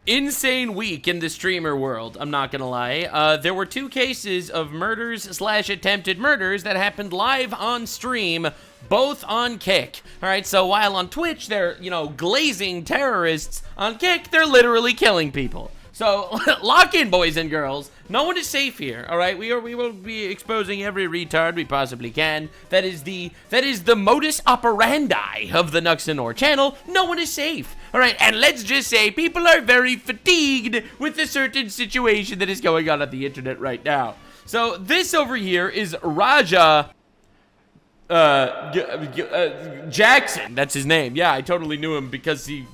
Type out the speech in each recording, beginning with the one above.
insane week in the streamer world, I'm not gonna lie. There were 2 cases of murders / attempted murders that happened live on stream, both on Kick. All right, so while on Twitch they're, you know, glazing terrorists, on Kick they're literally killing people. So lock in, boys and girls. No one is safe here. All right, we will be exposing every retard we possibly can. That is the modus operandi of the Nuxanor channel. No one is safe. All right, and let's just say people are very fatigued with a certain situation that is going on the internet right now. So this over here is Raja Jackson, that's his name. Yeah, I totally knew him because he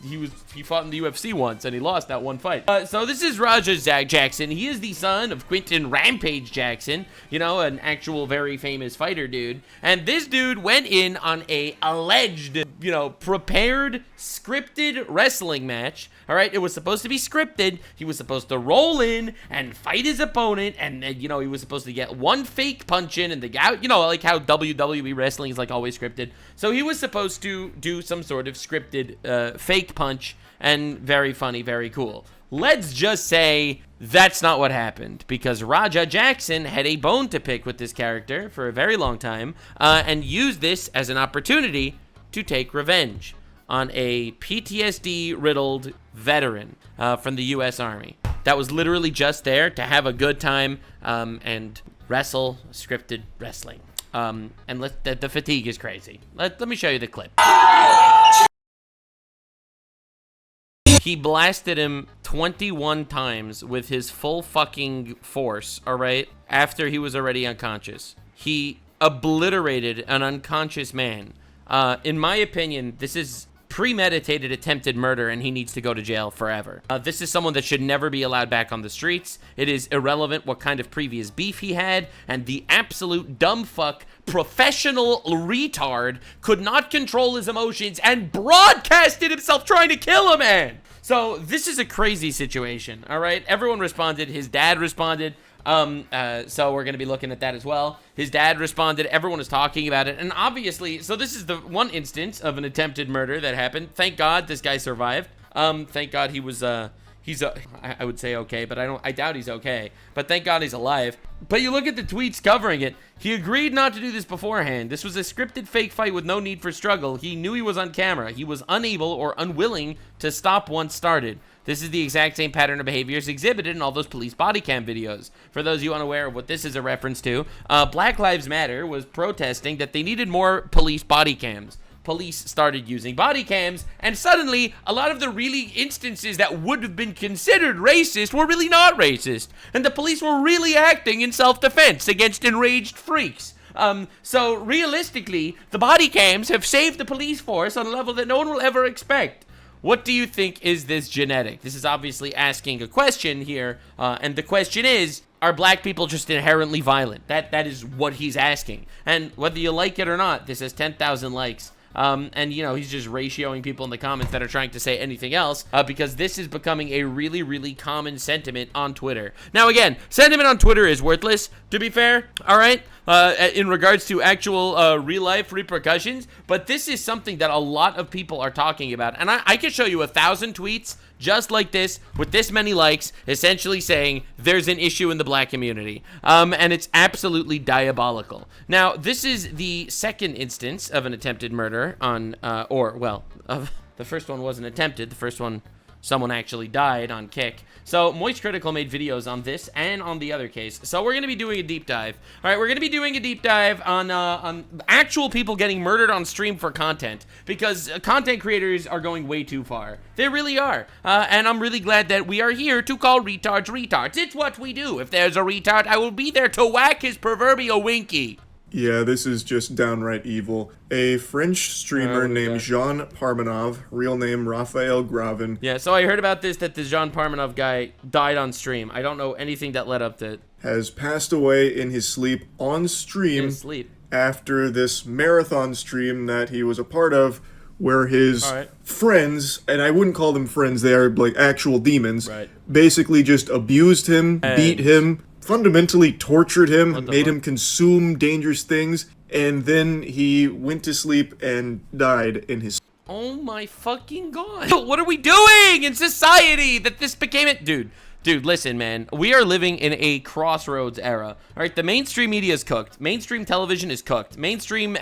fought in the UFC once and he lost that one fight. So this is Raja Jackson. He is the son of Quentin Rampage Jackson, you know, an actual very famous fighter dude. And this dude went in on a alleged, you know, prepared, scripted wrestling match. All right, it was supposed to be scripted. He was supposed to roll in and fight his opponent, and you know, he was supposed to get one fake punch in and the guy, you know, like how WWE wrestling is like always scripted. So he was supposed to do some sort of scripted fake punch, and very funny, very cool. Let's just say that's not what happened, because Raja Jackson had a bone to pick with this character for a very long time, and used this as an opportunity to take revenge on a PTSD-riddled veteran from the U.S. Army that was literally just there to have a good time and wrestle scripted wrestling. And the fatigue is crazy. Let me show you the clip. He blasted him 21 times with his full fucking force, all right, after he was already unconscious. He obliterated an unconscious man. In my opinion, this is premeditated attempted murder, and he needs to go to jail forever. This is someone that should never be allowed back on the streets. It is irrelevant what kind of previous beef he had, and the absolute dumb fuck professional retard could not control his emotions and broadcasted himself trying to kill a man. So this is a crazy situation, all right? Everyone responded. His dad responded. So we're going to be looking at that as well. His dad responded. Everyone is talking about it. And obviously, so this is the one instance of an attempted murder that happened. Thank God this guy survived. Thank God he was, I would say okay, but I doubt he's okay. But thank God he's alive. But you look at the tweets covering it. He agreed not to do this beforehand. This was a scripted fake fight with no need for struggle. He knew he was on camera. He was unable or unwilling to stop once started. This is the exact same pattern of behaviors exhibited in all those police body cam videos. For those of you unaware of what this is a reference to, Black Lives Matter was protesting that they needed more police body cams. Police started using body cams, and suddenly, a lot of the really instances that would have been considered racist were really not racist. And the police were really acting in self-defense against enraged freaks. So realistically, the body cams have saved the police force on a level that no one will ever expect. What do you think is this genetic? This is obviously asking a question here, and the question is, are black people just inherently violent? That is what he's asking. And whether you like it or not, this has 10,000 likes. And, you know, he's just ratioing people in the comments that are trying to say anything else, because this is becoming a really, really common sentiment on Twitter. Now, again, sentiment on Twitter is worthless, to be fair, all right, in regards to actual real-life repercussions, but this is something that a lot of people are talking about, and I can show you 1,000 tweets just like this, with this many likes, essentially saying there's an issue in the black community, and it's absolutely diabolical. Now, this is the second instance of an attempted murder on, the first one wasn't attempted, the first one, someone actually died on Kick. So Moist Critical made videos on this and on the other case. So we're going to be doing a deep dive. All right, we're going to be doing a deep dive on actual people getting murdered on stream for content, because content creators are going way too far. They really are. And I'm really glad that we are here to call retards retards. It's what we do. If there's a retard, I will be there to whack his proverbial winky. Yeah, this is just downright evil. A French streamer named Jean Pormanove, real name Raphael Gravin. Yeah, so I heard about this, that the Jean Pormanove guy died on stream. I don't know anything that led up to it. Has passed away in his sleep on stream after this marathon stream that he was a part of, where his friends, and I wouldn't call them friends, they are like actual demons, basically just abused him, beat him, fundamentally tortured him, made him consume dangerous things, and then he went to sleep and died in his... Oh my fucking god. What are we doing in society that this became it? Dude, listen, man. We are living in a crossroads era. All right, the mainstream media is cooked. Mainstream television is cooked. Mainstream,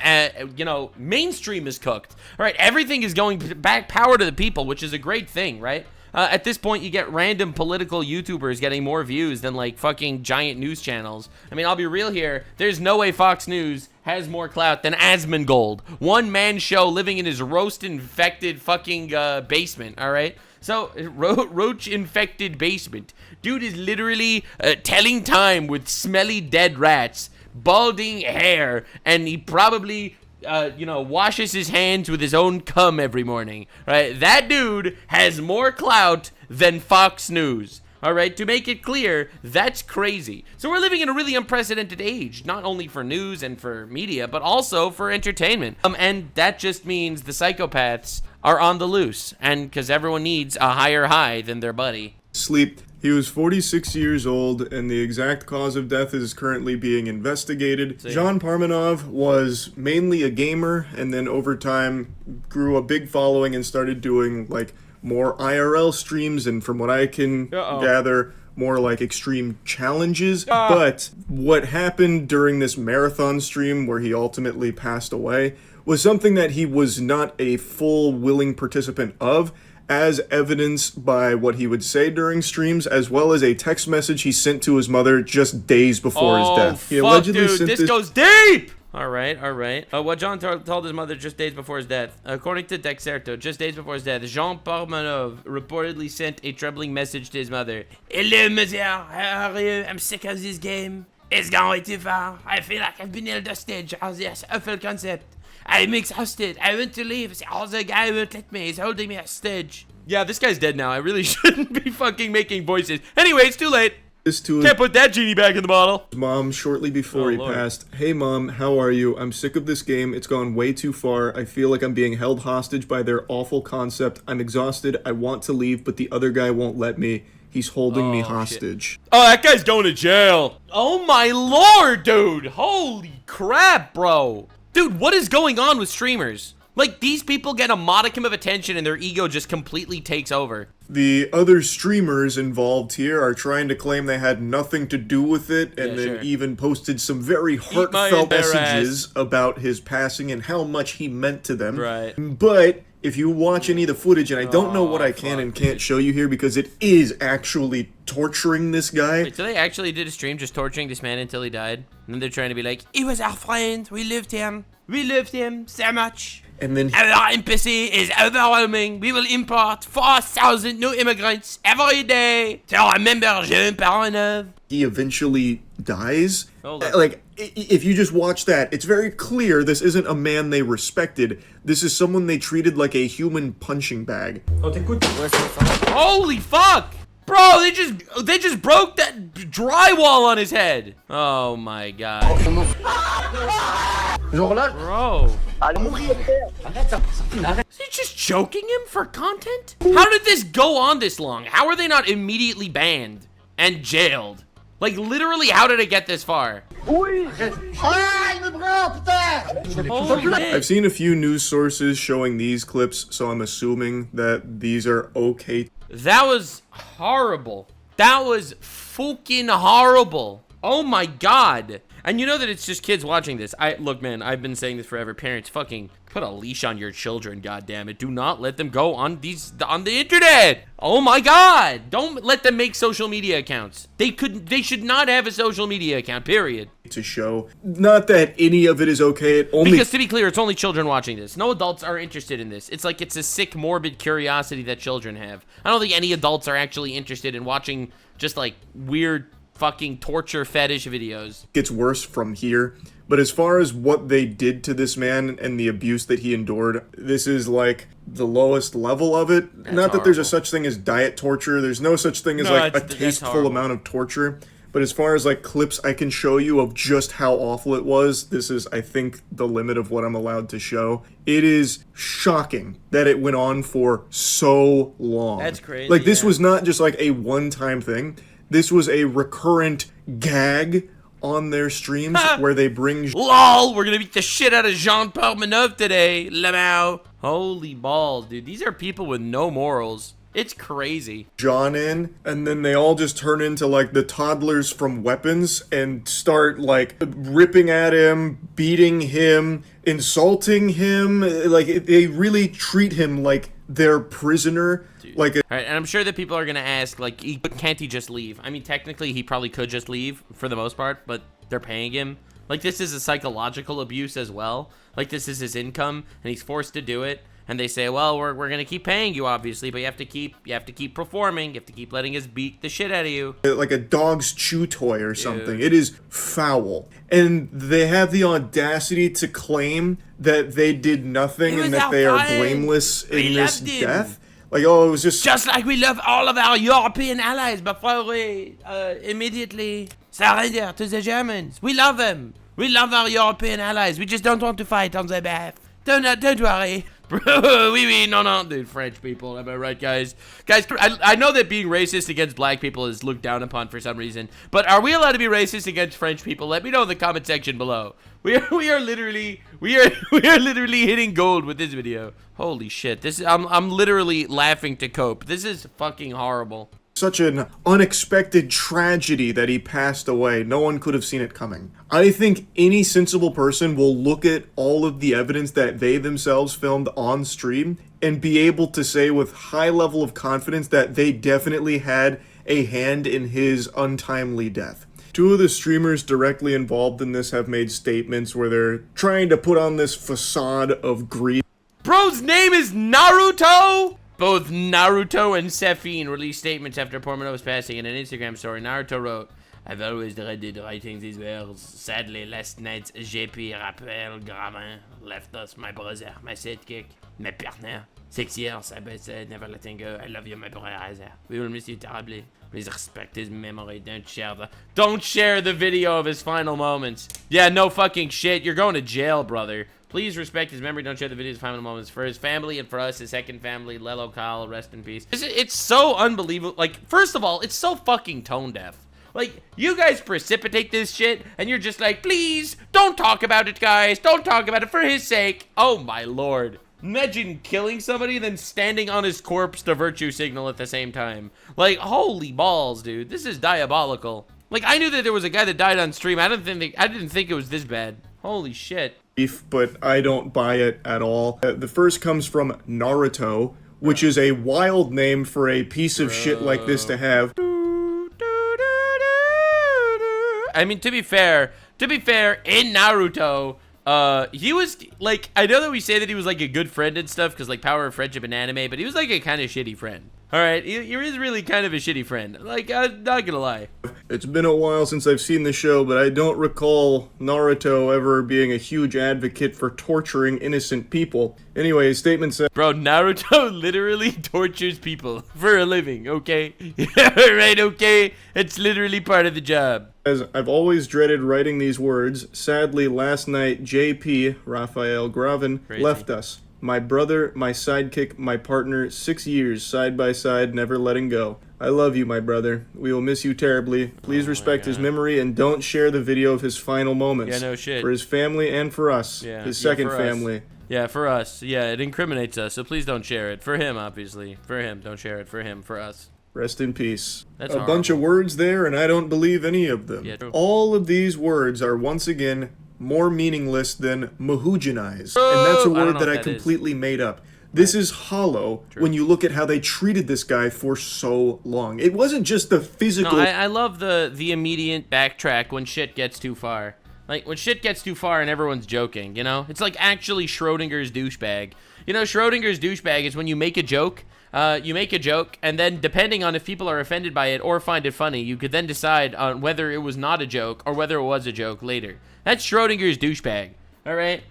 mainstream is cooked. All right, everything is going back power to the people, which is a great thing, right? At this point, you get random political YouTubers getting more views than, like, fucking giant news channels. I mean, I'll be real here. There's no way Fox News has more clout than asmongold. One-man show living in his roast-infected fucking basement, all right? So, roach-infected basement. Dude is literally telling time with smelly dead rats, balding hair, and he probably... washes his hands with his own cum every morning, right? That dude has more clout than Fox News, all right? To make it clear, that's crazy. So we're living in a really unprecedented age, not only for news and for media, but also for entertainment. And that just means the psychopaths are on the loose, and because everyone needs a higher high than their buddy. Sleep. He was 46 years old, and the exact cause of death is currently being investigated. Jean Pormanove was mainly a gamer, and then over time grew a big following and started doing, like, more IRL streams, and from what I can gather, more like extreme challenges. But what happened during this marathon stream, where he ultimately passed away, was something that he was not a full willing participant of, as evidenced by what he would say during streams, as well as a text message he sent to his mother just days before his death. He allegedly dude, sent this goes deep! All right. What John told his mother just days before his death. According to Dexerto, just days before his death, Jean Pormanove reportedly sent a troubling message to his mother. Hello, mother. How are you? I'm sick of this game. It's going too far. I feel like I've been held hostage of this awful concept. I'm exhausted. I want to leave. The other guy won't let me. He's holding me hostage. Yeah, this guy's dead now. I really shouldn't be fucking making voices. Anyway, it's too late. Can't put that genie back in the bottle. Mom, shortly before he passed. Hey, Mom, how are you? I'm sick of this game. It's gone way too far. I feel like I'm being held hostage by their awful concept. I'm exhausted. I want to leave, but the other guy won't let me. He's holding me hostage. Shit. Oh, that guy's going to jail. Oh, my lord, dude. Holy crap, bro. Dude, what is going on with streamers? Like, these people get a modicum of attention and their ego just completely takes over. The other streamers involved here are trying to claim they had nothing to do with it, and then even posted some very heartfelt messages about his passing and how much he meant to them. Right. But if you watch any of the footage, and I don't know what I can and can't show you here because it is actually torturing this guy. Wait, so they actually did a stream just torturing this man until he died? And then they're trying to be like, he was our friend, we loved him so much. And then our empathy is overwhelming. We will import 4,000 new immigrants every day to remember Jean Pormanove. He eventually dies. Like, if you just watch that, it's very clear this isn't a man they respected. This is someone they treated like a human punching bag. Holy fuck! Bro, they just broke that drywall on his head. Oh my god. Bro. Is he just choking him for content? How did this go on this long? How are they not immediately banned and jailed? Like, literally, how did it get this far? I've seen a few news sources showing these clips, so I'm assuming that these are okay. That was horrible. That was fucking horrible. Oh my god. And you know that it's just kids watching this. Look, man, I've been saying this forever. Parents, fucking put a leash on your children, goddammit. Do not let them go on the internet. Oh my god. Don't let them make social media accounts. They should not have a social media account, period. To show, not that any of it is okay. Because to be clear, it's only children watching this. No adults are interested in this. It's like it's a sick, morbid curiosity that children have. I don't think any adults are actually interested in watching just like weird fucking torture fetish videos. Gets worse from here, but as far as what they did to this man and the abuse that he endured, this is like the lowest level of it. Not that horrible. There's a such thing as diet torture. There's no such thing as like a tasteful amount of torture. But as far as like clips I can show you of just how awful it was, this is, I think, the limit of what I'm allowed to show. It is shocking that it went on for so long. That's crazy. Like, this was not just like a one-time thing. This was a recurrent gag on their streams where they bring... LOL, we're gonna beat the shit out of Jean Pormanove today, Lamau. Holy balls, dude. These are people with no morals. It's crazy. John in, and then they all just turn into like the toddlers from Weapons and start like ripping at him, beating him, insulting him. Like they really treat him like their prisoner. Dude. Like all right, and I'm sure that people are gonna ask, like, can't he just leave? I mean, technically he probably could just leave for the most part, but they're paying him. Like, this is a psychological abuse as well. Like, this is his income, and he's forced to do it. And they say, well, we're gonna keep paying you, obviously, but you have to keep performing. You have to keep letting us beat the shit out of you. Like a dog's chew toy or something. Dude. It is foul. And they have the audacity to claim that they did nothing and that they are blameless in this death. Like, oh, it was just like we love all of our European allies before we immediately surrender to the Germans. We love them. We love our European allies. We just don't want to fight on their behalf. Don't worry. No, dude, French people, am I right, guys? Guys, I know that being racist against black people is looked down upon for some reason, but are we allowed to be racist against French people? Let me know in the comment section below. We are literally hitting gold with this video. Holy shit, I'm literally laughing to cope. This is fucking horrible. Such an unexpected tragedy that he passed away. No one could have seen it coming. I think any sensible person will look at all of the evidence that they themselves filmed on stream and be able to say with high level of confidence that they definitely had a hand in his untimely death. Two of the streamers directly involved in this have made statements where they're trying to put on this facade of grief. Bro's name is Naruto? Both Naruto and Sephine released statements after Pormanove's passing. In an Instagram story, Naruto wrote, I've always dreaded writing these words. Sadly, last night's JP Rappel Gravin left us, my brother, my sidekick, my partner. 6 years, side by side, never letting go. I love you, my brother. We will miss you terribly. Please respect his memory. Don't share the video of his final moments. Yeah, no fucking shit. You're going to jail, brother. Please respect his memory. Don't share the video's final moments. For his family and for us, his second family, Lelo Kyle, rest in peace. It's so unbelievable. Like, first of all, it's so fucking tone deaf. Like, you guys precipitate this shit, and you're just like, please, don't talk about it, guys. Don't talk about it for his sake. Oh, my lord. Imagine killing somebody and then standing on his corpse to virtue signal at the same time. Like, holy balls, dude. This is diabolical. Like, I knew that there was a guy that died on stream. I didn't think it was this bad. Holy shit. But I don't buy it at all. The first comes from Naruto, which is a wild name for a piece of shit like this to have. I mean, to be fair, in Naruto, he was, like, I know that we say that he was, like, a good friend and stuff, because, like, power of friendship in anime, but he was, like, a kind of shitty friend. Alright, he is really kind of a shitty friend. Like, I'm not gonna lie. It's been a while since I've seen the show, but I don't recall Naruto ever being a huge advocate for torturing innocent people. Anyway, his statement said, bro, Naruto literally tortures people for a living, okay? Right, okay? It's literally part of the job. As I've always dreaded writing these words, sadly last night JP, Raphael Gravin, left us. My brother, my sidekick, my partner, 6 years, side by side, never letting go. I love you, my brother. We will miss you terribly. Please respect his memory and don't share the video of his final moments. Yeah, no shit. For his family and for us. Yeah, his second family. Yeah, for us. Yeah, it incriminates us, so please don't share it. For him, obviously. For him, don't share it. For him, for us. Rest in peace. That's a bunch of words there, and I don't believe any of them. Yeah, true. All of these words are once again more meaningless than mahogenize, and that's a word that I completely made up. This is hollow when you look at how they treated this guy for so long. It wasn't just the physical... No, I love the immediate backtrack when shit gets too far. Like, when shit gets too far and everyone's joking, you know? It's like actually Schrodinger's douchebag. You know, Schrodinger's douchebag is when you make a joke, and then depending on if people are offended by it or find it funny, you could then decide on whether it was not a joke or whether it was a joke later. That's Schrodinger's douchebag. All right,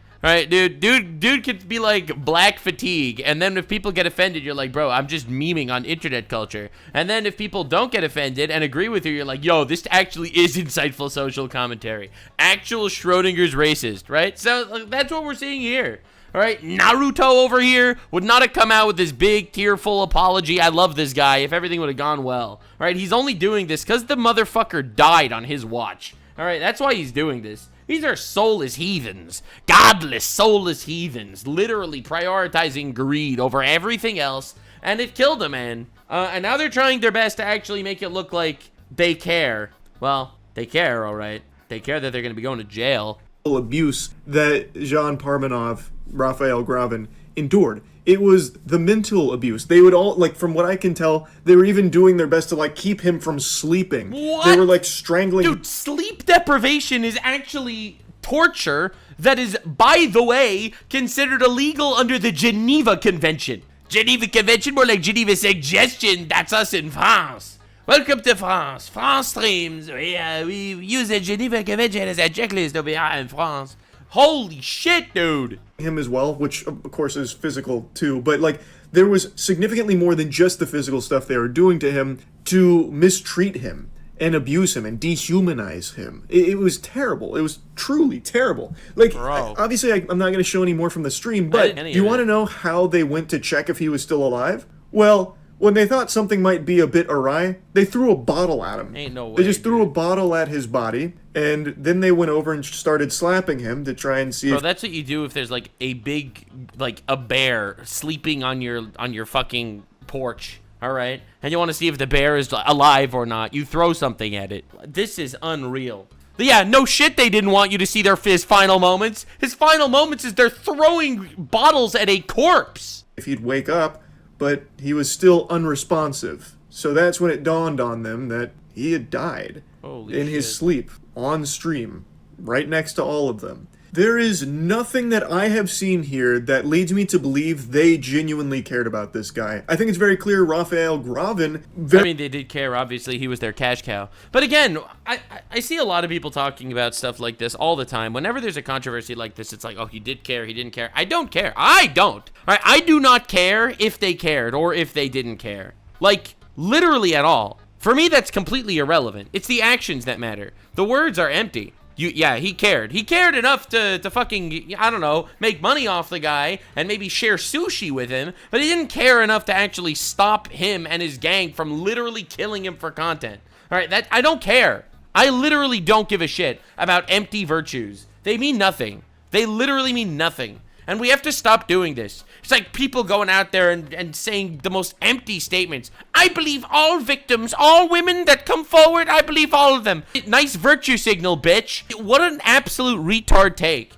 dude could be like black fatigue, and then if people get offended, you're like, bro, I'm just memeing on internet culture. And then if people don't get offended and agree with you, you're like, yo, this actually is insightful social commentary. Actual Schrodinger's racist, right? So that's what we're seeing here. All right, Naruto over here would not have come out with this big, tearful apology. I love this guy if everything would have gone well. All right, he's only doing this because the motherfucker died on his watch. All right, that's why he's doing this. These are soulless heathens. Godless, soulless heathens. Literally prioritizing greed over everything else. And it killed a man. And now they're trying their best to actually make it look like they care. Well, they care, all right. They care that they're going to be going to jail. Abuse that Jean Pormanove, Raphael Gravin, endured. It was the mental abuse. They would all, like, from what I can tell, they were even doing their best to, like, keep him from sleeping. What? They were, like, strangling. Dude, sleep deprivation is actually torture that is, by the way, considered illegal under the Geneva Convention. Geneva Convention, more like Geneva Suggestion. That's us in France. Welcome to France. France streams. We use the Geneva Convention as a checklist over here in France. Holy shit, dude. Him as well, which of course is physical too, but like there was significantly more than just the physical stuff they were doing to him to mistreat him and abuse him and dehumanize him. It was terrible. It was truly terrible. Like, obviously I'm not going to show any more from the stream, but do you want to know how they went to check if he was still alive? Well, when they thought something might be a bit awry, they threw a bottle at him. Ain't no way. They just threw a bottle at his body, and then they went over and started slapping him to try and see. Bro, that's what you do if there's like a big, like a bear sleeping on your fucking porch. All right, and you want to see if the bear is alive or not. You throw something at it. This is unreal. But yeah, no shit they didn't want you to see his final moments. His final moments is they're throwing bottles at a corpse. If he'd wake up, but he was still unresponsive. So that's when it dawned on them that he had died in his sleep, on stream, right next to all of them. There is nothing that I have seen here that leads me to believe they genuinely cared about this guy. I think it's very clear Raphael Gravin... I mean, they did care. Obviously, he was their cash cow. But again, I see a lot of people talking about stuff like this all the time. Whenever there's a controversy like this, it's like, oh, he did care, he didn't care. I don't care. I don't. All right? I do not care if they cared or if they didn't care. Like, literally at all. For me, that's completely irrelevant. It's the actions that matter. The words are empty. Yeah, he cared. He cared enough to fucking, I don't know, make money off the guy and maybe share sushi with him, but he didn't care enough to actually stop him and his gang from literally killing him for content. All right, I don't care. I literally don't give a shit about empty virtues. They mean nothing. They literally mean nothing. And we have to stop doing this. It's like people going out there and saying the most empty statements. I believe all victims, all women that come forward, I believe all of them. Nice virtue signal, bitch. What an absolute retard take.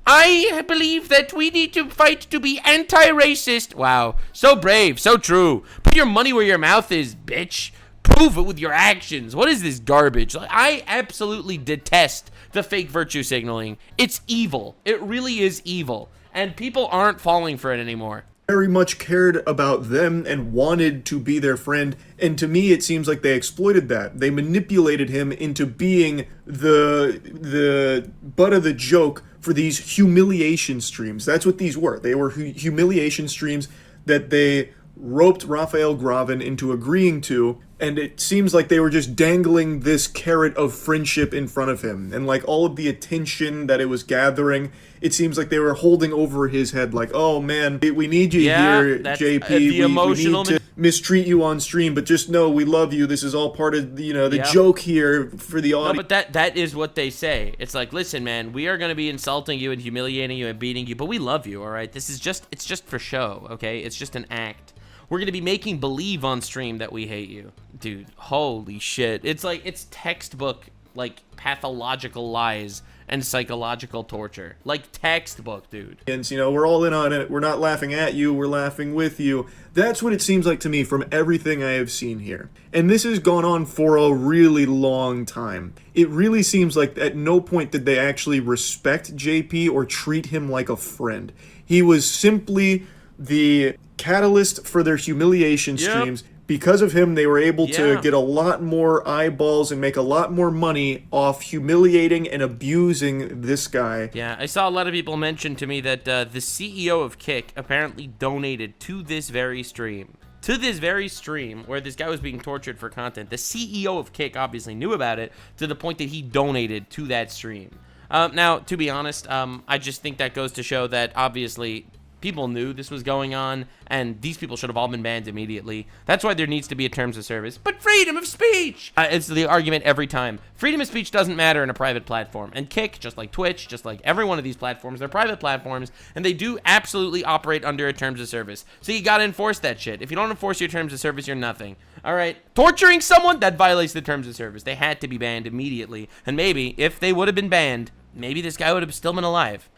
I believe that we need to fight to be anti-racist. Wow, so brave, so true. Put your money where your mouth is, bitch. Prove it with your actions. What is this garbage? Like, I absolutely detest the fake virtue signaling. It's evil. It really is evil. And people aren't falling for it anymore. Very much cared about them and wanted to be their friend. And to me, it seems like they exploited that. They manipulated him into being the butt of the joke for these humiliation streams. That's what these were. They were humiliation streams that they roped Raphael Gravin into agreeing to, and it seems like they were just dangling this carrot of friendship in front of him, and like all of the attention that it was gathering, it seems like they were holding over his head like, oh man, we need you here, JP, we need to mistreat you on stream, but just know we love you, this is all part of, the joke here for the audience. No, but that is what they say. It's like, listen man, we are going to be insulting you and humiliating you and beating you, but we love you, all right? It's just for show, okay? It's just an act. We're going to be making believe on stream that we hate you. Dude, holy shit. It's like, it's textbook, like, pathological lies and psychological torture. Like, textbook, dude. And, we're all in on it. We're not laughing at you. We're laughing with you. That's what it seems like to me from everything I have seen here. And this has gone on for a really long time. It really seems like at no point did they actually respect JP or treat him like a friend. He was simply the catalyst for their humiliation streams. Because of him, they were able to get a lot more eyeballs and make a lot more money off humiliating and abusing this guy. Yeah, I saw a lot of people mention to me that the CEO of Kick apparently donated to this very stream. To this very stream where this guy was being tortured for content. The CEO of Kick obviously knew about it to the point that he donated to that stream. Now, to be honest, I just think that goes to show that obviously People knew this was going on, and these people should have all been banned immediately. That's why there needs to be a terms of service. But freedom of speech! It's the argument every time. Freedom of speech doesn't matter in a private platform. And Kick, just like Twitch, just like every one of these platforms, they're private platforms, and they do absolutely operate under a terms of service. So you gotta enforce that shit. If you don't enforce your terms of service, you're nothing. All right? Torturing someone, that violates the terms of service. They had to be banned immediately. And maybe, if they would have been banned, maybe this guy would have still been alive.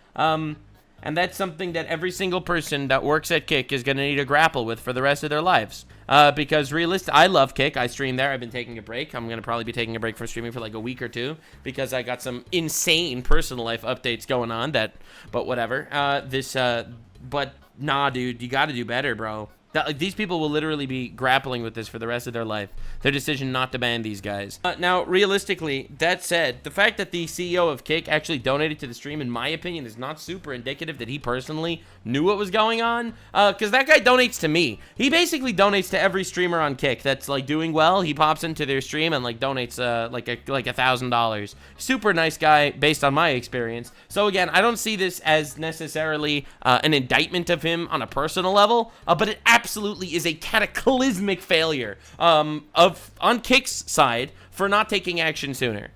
And that's something that every single person that works at Kick is going to need to grapple with for the rest of their lives. Because I love Kick. I stream there. I've been taking a break. I'm going to probably be taking a break from streaming for like a week or two because I got some insane personal life updates going on but whatever. But nah, dude, you got to do better, bro. These people will literally be grappling with this for the rest of their life. Their decision not to ban these guys. Now, realistically, that said, the fact that the CEO of Kick actually donated to the stream, in my opinion, is not super indicative that he personally knew what was going on. Because that guy donates to me. He basically donates to every streamer on Kick that's, like, doing well. He pops into their stream and, like, donates, like $1,000. Super nice guy, based on my experience. So, again, I don't see this as necessarily an indictment of him on a personal level, but it absolutely is a cataclysmic failure on Kick's side for not taking action sooner.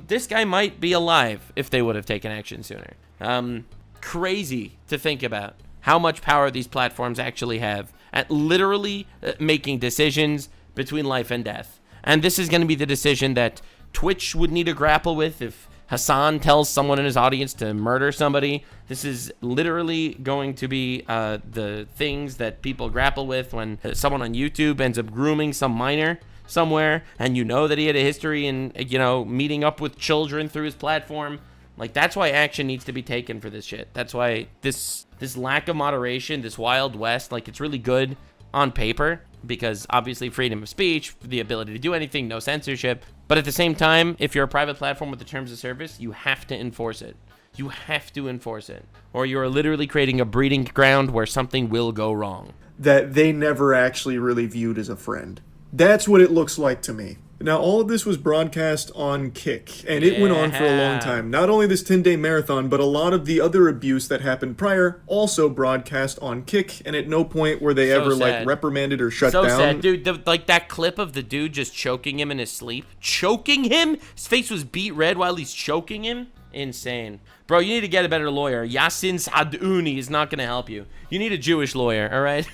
This guy might be alive if they would have taken action sooner. Crazy to think about how much power these platforms actually have at literally making decisions between life and death. And this is going to be the decision that Twitch would need to grapple with if Hassan tells someone in his audience to murder somebody. This is literally going to be the things that people grapple with when someone on YouTube ends up grooming some minor somewhere, and you know that he had a history in, you know, meeting up with children through his platform. Like, that's why action needs to be taken for this shit. That's why this lack of moderation, this Wild West, like, it's really good on paper, because obviously freedom of speech, the ability to do anything, no censorship. But at the same time, if you're a private platform with the terms of service, you have to enforce it. You have to enforce it. Or you're literally creating a breeding ground where something will go wrong. That they never actually really viewed as a friend. That's what it looks like to me. Now, all of this was broadcast on Kick, and it went on for a long time. Not only this 10-day marathon, but a lot of the other abuse that happened prior also broadcast on Kick, and at no point were they ever, like, reprimanded or shut down. So sad, dude. Like, that clip of the dude just choking him in his sleep. Choking him? His face was beet red while he's choking him? Insane. Bro, you need to get a better lawyer. Yassin Sadouni is not going to help you. You need a Jewish lawyer, all right?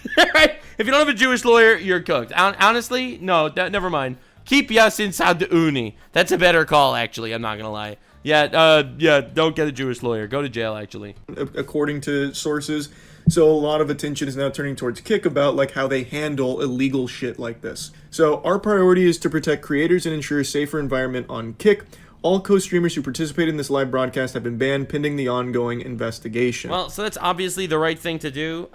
If you don't have a Jewish lawyer, you're cooked. Honestly, no, never mind. Keep Yassin Sadouni. That's a better call, actually. I'm not going to lie. Yeah, don't get a Jewish lawyer. Go to jail, actually. According to sources. So a lot of attention is now turning towards Kick about, like, how they handle illegal shit like this. So our priority is to protect creators and ensure a safer environment on Kick. All co-streamers who participated in this live broadcast have been banned pending the ongoing investigation. Well, so that's obviously the right thing to do,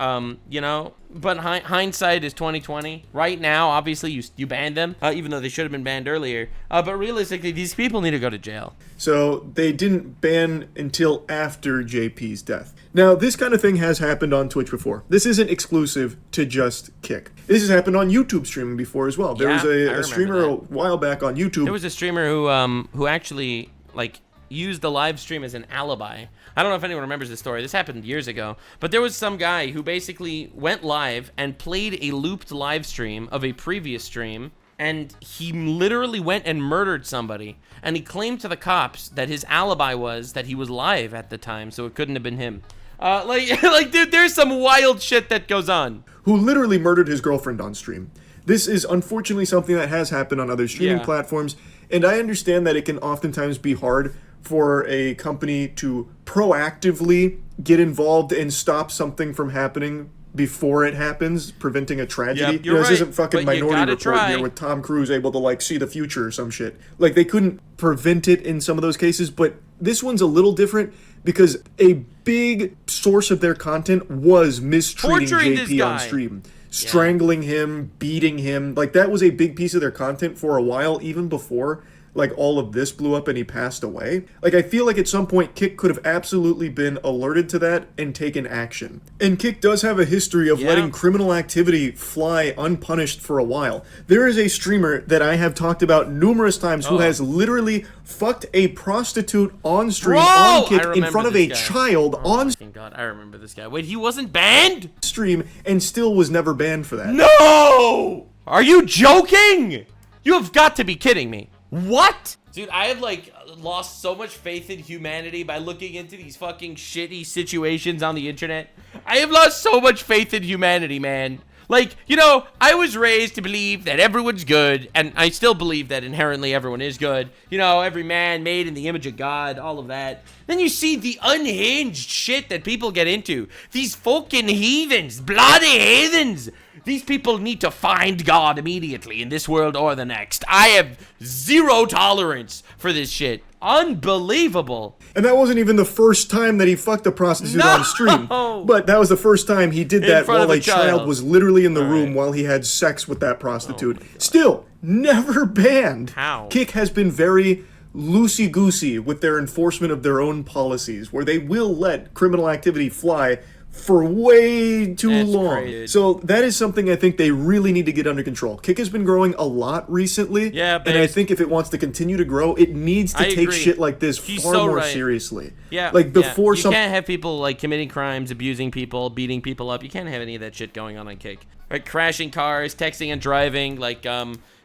you know, but hindsight is 2020. Right now, obviously, you banned them, even though they should have been banned earlier. But realistically, these people need to go to jail. So they didn't ban until after JP's death. Now, this kind of thing has happened on Twitch before. This isn't exclusive to just Kick. This has happened on YouTube streaming before as well. There was a streamer a while back on YouTube. There was a streamer who actually, like, used the live stream as an alibi. I don't know if anyone remembers this story. This happened years ago. But there was some guy who basically went live and played a looped live stream of a previous stream, and he literally went and murdered somebody. And he claimed to the cops that his alibi was that he was live at the time, so it couldn't have been him. Like, dude, there's some wild shit that goes on. Who literally murdered his girlfriend on stream. This is unfortunately something that has happened on other streaming platforms, and I understand that it can oftentimes be hard for a company to proactively get involved and stop something from happening before it happens, preventing a tragedy. Yep, this isn't fucking Minority Report here with Tom Cruise able to, like, see the future or some shit. Like, they couldn't prevent it in some of those cases, but this one's a little different because a big source of their content was mistreating JP on stream. Strangling him, beating him. Like, that was a big piece of their content for a while, even before like all of this blew up and he passed away. Like, I feel like at some point Kick could have absolutely been alerted to that and taken action. And Kick does have a history of letting criminal activity fly unpunished for a while. There is a streamer that I have talked about numerous times who has literally fucked a prostitute on stream on Kick in front of a child on God, I remember this guy. Wait, he wasn't banned? Stream and still was never banned for that. No! Are you joking? You have got to be kidding me. What? Dude, I have, like, lost so much faith in humanity by looking into these fucking shitty situations on the internet. I have lost so much faith in humanity, man. Like, you know, I was raised to believe that everyone's good, and I still believe that inherently everyone is good. You know, every man made in the image of God, all of that. Then you see the unhinged shit that people get into. These fucking heathens, bloody heathens. These people need to find God immediately in this world or the next. I have zero tolerance for this shit. Unbelievable. And that wasn't even the first time that he fucked a prostitute on stream. But that was the first time he did that while a child was literally in the room while he had sex with that prostitute. Still, never banned. How? Kick has been very loosey-goosey with their enforcement of their own policies, where they will let criminal activity fly for way too long. Crazy. So that is something I think they really need to get under control. Kick has been growing a lot recently, and I think if it wants to continue to grow, it needs to take shit like this far more seriously. Yeah, like before you can't have people like committing crimes, abusing people, beating people up. You can't have any of that shit going on Kick. Right, crashing cars, texting and driving, like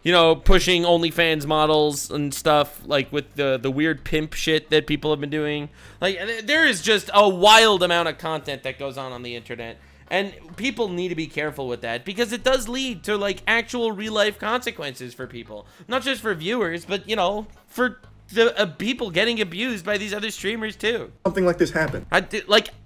you know, pushing OnlyFans models and stuff, like with the weird pimp shit that people have been doing. Like, there is just a wild amount of content that goes on the internet. And people need to be careful with that because it does lead to, like, actual real-life consequences for people. Not just for viewers, but, you know, for the people getting abused by these other streamers, too. Something like this happened.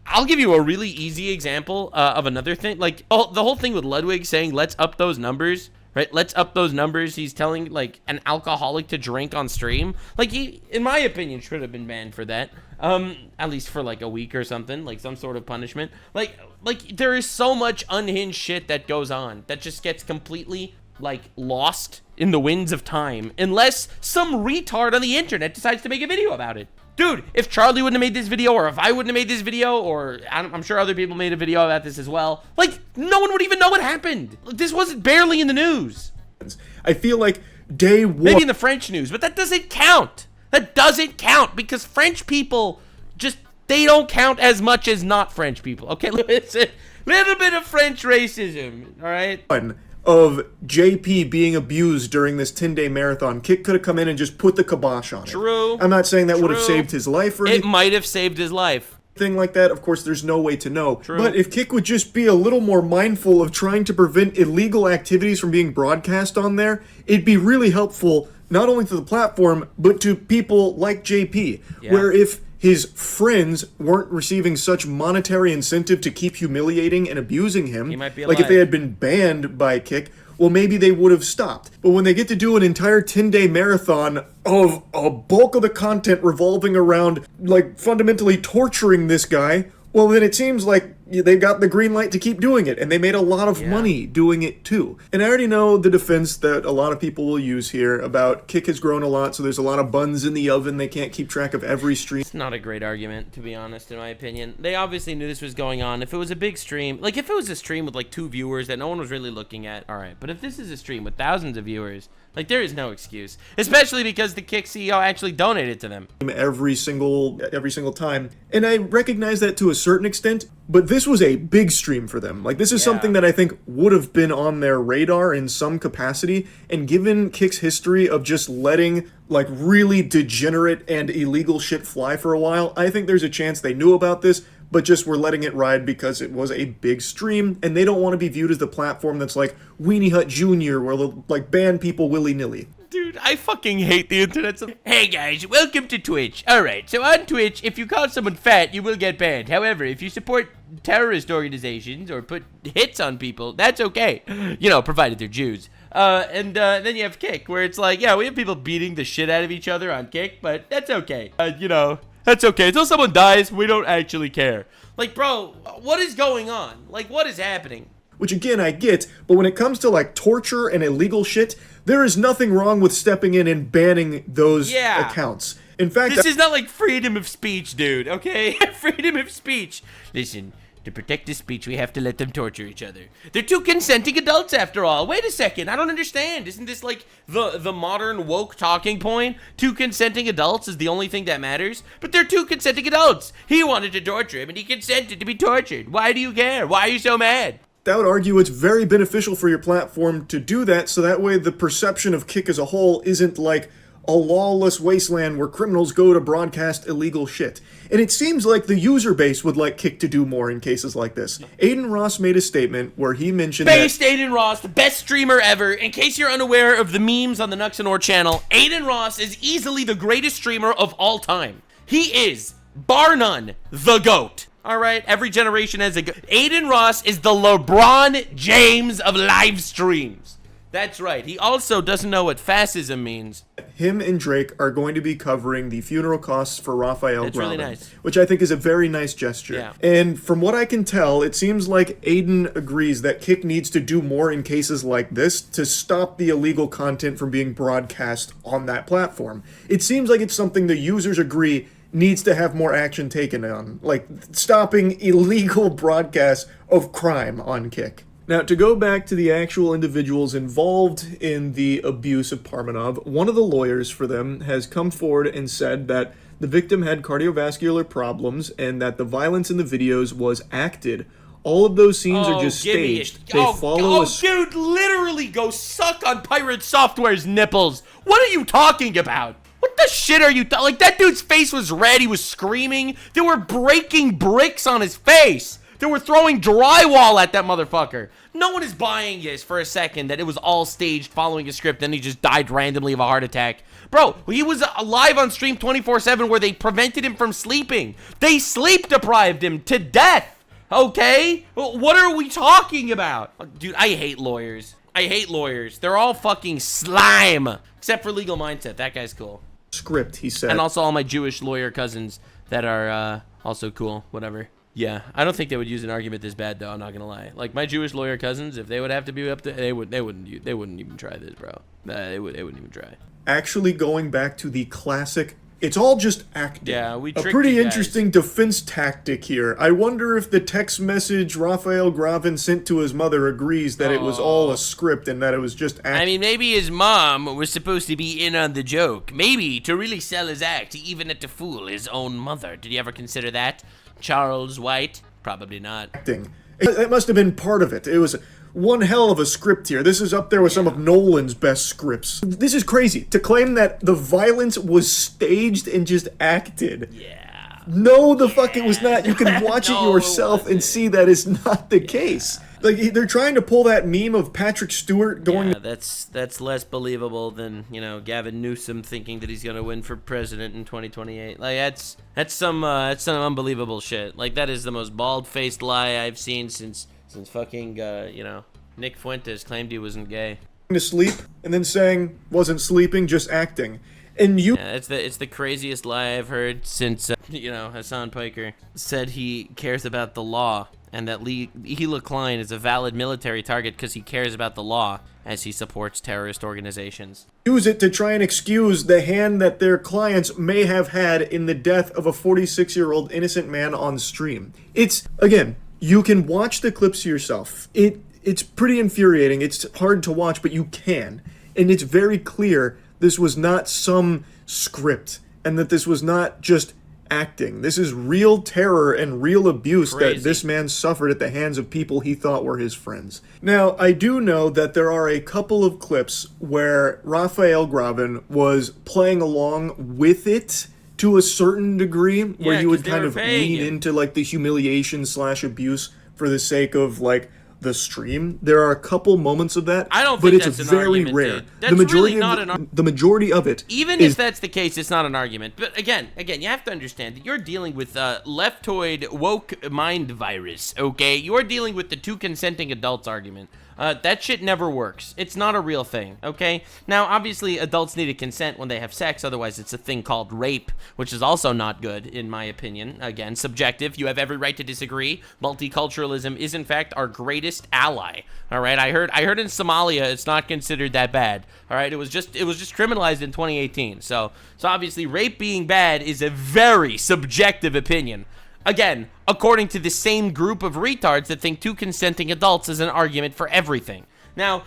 I'll give you a really easy example of another thing. Like, the whole thing with Ludwig saying, let's up those numbers. Right, let's up those numbers. He's telling, like, an alcoholic to drink on stream. Like, he, in my opinion, should have been banned for that. At least for, like, a week or something. Like, some sort of punishment. Like, there is so much unhinged shit that goes on that just gets completely, like, lost in the winds of time. Unless some retard on the internet decides to make a video about it. Dude, if Charlie wouldn't have made this video, or if I wouldn't have made this video, or I'm sure other people made a video about this as well, like, no one would even know what happened. This wasn't barely in the news. I feel like day one... Maybe in the French news, but that doesn't count. That doesn't count, because French people just, they don't count as much as not French people. Okay, listen, little bit of French racism, all right? Of JP being abused during this 10-day marathon, Kick could have come in and just put the kibosh on it. True. I'm not saying that would have saved his life or anything. It might have saved his life. Thing like that, of course, there's no way to know. True. But if Kick would just be a little more mindful of trying to prevent illegal activities from being broadcast on there, it'd be really helpful, not only to the platform, but to people like JP. Yeah. Where if his friends weren't receiving such monetary incentive to keep humiliating and abusing him, he might be like if they had been banned by Kick, well, maybe they would have stopped. But when they get to do an entire 10-day marathon of a bulk of the content revolving around, like, fundamentally torturing this guy, well, then it seems like they got the green light to keep doing it, and they made a lot of money doing it too. And I already know the defense that a lot of people will use here about Kick has grown a lot, so there's a lot of buns in the oven, they can't keep track of every stream. It's not a great argument, to be honest, in my opinion. They obviously knew this was going on. If it was a big stream, like if it was a stream with like 2 viewers that no one was really looking at, alright. But if this is a stream with thousands of viewers, like, there is no excuse, especially because the Kick CEO actually donated to them every single time, and I recognize that to a certain extent, but this was a big stream for them. Like, this is something that I think would have been on their radar in some capacity, and given Kick's history of just letting, like, really degenerate and illegal shit fly for a while, I think there's a chance they knew about this, but just were letting it ride because it was a big stream, and they don't want to be viewed as the platform that's like Weenie Hut Jr., where they'll, like, ban people willy-nilly. Dude, I fucking hate the internet. Hey guys, welcome to Twitch. Alright, so on Twitch, if you call someone fat, you will get banned. However, if you support terrorist organizations or put hits on people, that's okay. You know, provided they're Jews. And then you have Kick, where it's like, yeah, we have people beating the shit out of each other on Kick, but that's okay. You know, that's okay. Until someone dies, we don't actually care. Like, bro, what is going on? Like, what is happening? which again I get, but when it comes to like torture and illegal shit, there is nothing wrong with stepping in and banning those accounts. In fact, this is not like freedom of speech, dude, okay? Freedom of speech. Listen, to protect the speech, we have to let them torture each other. They're two consenting adults, after all. Wait a second, I don't understand. Isn't this like the modern woke talking point? Two consenting adults is the only thing that matters? But they're two consenting adults. He wanted to torture him, and he consented to be tortured. Why do you care? Why are you so mad? I would argue it's very beneficial for your platform to do that, so that way the perception of Kick as a whole isn't like a lawless wasteland where criminals go to broadcast illegal shit. And it seems like the user base would like Kick to do more in cases like this. Aiden Ross made a statement where he mentioned Aiden Ross, the best streamer ever. In case you're unaware of the memes on the Nuxanor channel, Aiden Ross is easily the greatest streamer of all time. He is, bar none, the GOAT. Alright, every generation has a GOAT. Aiden Ross is the LeBron James of live streams. That's right. He also doesn't know what fascism means. Him and Drake are going to be covering the funeral costs for Raphael Gravin, really nice. which I think is a very nice gesture. Yeah. And from what I can tell, it seems like Aiden agrees that Kick needs to do more in cases like this to stop the illegal content from being broadcast on that platform. It seems like it's something the users agree needs to have more action taken on, like stopping illegal broadcasts of crime on Kick. Now, to go back to the actual individuals involved in the abuse of Pormanove, one of the lawyers for them has come forward and said that the victim had cardiovascular problems and that the violence in the videos was acted. All of those scenes are just staged. Dude, literally go suck on Pirate Software's nipples. What are you talking about? What the shit are you like, that dude's face was red, he was screaming. They were breaking bricks on his face. They were throwing drywall at that motherfucker. No one is buying this for a second that it was all staged following a script, then he just died randomly of a heart attack. Bro, he was live on stream 24/7 where they prevented him from sleeping. They sleep deprived him to death, okay? What are we talking about? Dude, I hate lawyers. I hate lawyers. They're all fucking slime. Except for Legal Mindset. That guy's cool. Script, he said. And also all my Jewish lawyer cousins that are also cool. Whatever. Yeah, I don't think they would use an argument this bad, though. I'm not gonna lie. Like my Jewish lawyer cousins, if they would have to be up to, they wouldn't even try this, bro. They wouldn't even try. Actually, going back to the classic, it's all just acting. Yeah, we a tricked pretty you guys. interesting defense tactic here. I wonder if the text message Raphael Gravin sent to his mother agrees that it was all a script and that it was just acting. I mean, maybe his mom was supposed to be in on the joke. Maybe to really sell his act, he even had to fool his own mother. Did you ever consider that? Charles White? Probably not. Acting. That must have been part of it. It was one hell of a script here. This is up there with some of Nolan's best scripts. This is crazy. To claim that the violence was staged and just acted. Yeah. No, the fuck it was not. You can watch it yourself and see that is not the case. Like, they're trying to pull that meme of Patrick Stewart going... Yeah, that's less believable than, you know, Gavin Newsom thinking that he's gonna win for president in 2028. Like, that's some unbelievable shit. Like, that is the most bald-faced lie I've seen since fucking, you know, Nick Fuentes claimed he wasn't gay. ...to sleep, and then saying wasn't sleeping, just acting. And you... Yeah, it's the craziest lie I've heard since, you know, Hassan Piker said he cares about the law. And that Hila Klein is a valid military target because he cares about the law as he supports terrorist organizations. Use it to try and excuse the hand that their clients may have had in the death of a 46-year-old innocent man on stream. It's, again, you can watch the clips yourself. It's pretty infuriating. It's hard to watch, but you can. And it's very clear this was not some script and that this was not just acting. This is real terror and real abuse that this man suffered at the hands of people he thought were his friends. Now, I do know that there are a couple of clips where Raphael Gravin was playing along with it to a certain degree, where you would kind of lean into like the humiliation / abuse for the sake of like the stream. There are a couple moments of that, I don't but think it's that's an very argument, rare. Dude. That's really not an argument. The majority of it, even if that's the case, it's not an argument. But again, you have to understand that you're dealing with leftoid woke mind virus. Okay, you're dealing with the two consenting adults argument. That shit never works. It's not a real thing, okay? Now, obviously, adults need to consent when they have sex, otherwise it's a thing called rape, which is also not good, in my opinion. Again, subjective. You have every right to disagree. Multiculturalism is, in fact, our greatest ally, all right? I heard in Somalia it's not considered that bad, all right? It was just criminalized in 2018, so obviously, rape being bad is a very subjective opinion. Again, according to the same group of retards that think two consenting adults is an argument for everything. Now,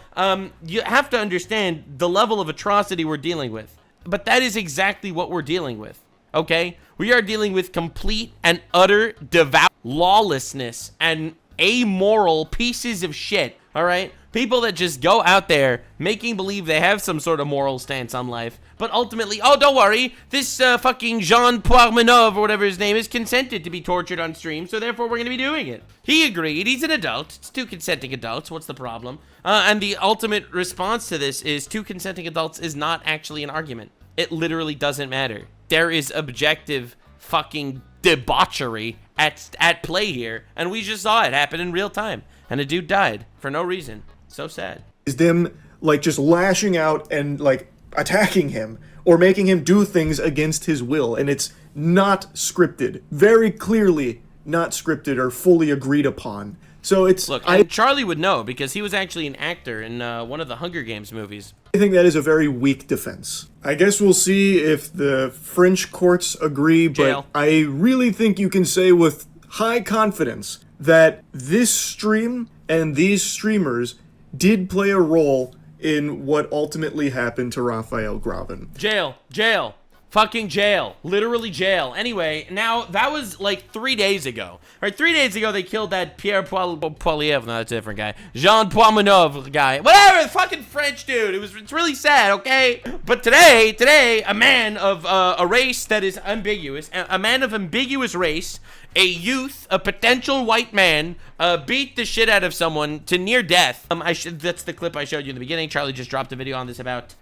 you have to understand the level of atrocity we're dealing with. But that is exactly what we're dealing with, okay? We are dealing with complete and utter devout lawlessness and amoral pieces of shit, all right? People that just go out there making believe they have some sort of moral stance on life, but ultimately, oh, don't worry, this fucking Jean Pormanove or whatever his name is consented to be tortured on stream, so therefore we're going to be doing it. He agreed. He's an adult. It's two consenting adults. What's the problem? And the ultimate response to this is two consenting adults is not actually an argument. It literally doesn't matter. There is objective fucking debauchery at play here, and we just saw it happen in real time, and a dude died for no reason. So sad. Is them, like, just lashing out and, like, attacking him or making him do things against his will, and it's not scripted. Very clearly not scripted or fully agreed upon. So it's... Look, and Charlie would know, because he was actually an actor in one of the Hunger Games movies. I think that is a very weak defense. I guess we'll see if the French courts agree, but Jail. I really think you can say with high confidence that this stream and these streamers did play a role in what ultimately happened to Raphael Graven. Jail. Fucking jail. Literally jail. Anyway, now, that was like 3 days ago. Right, 3 days ago, they killed that Pierre Poilievre. No, that's a different guy. Jean Pormanove guy. Whatever, the fucking French dude. It's really sad, okay? But today, a man of a race that is ambiguous, a man of ambiguous race, a youth, a potential white man, beat the shit out of someone to near death. That's the clip I showed you in the beginning. Charlie just dropped a video on this about,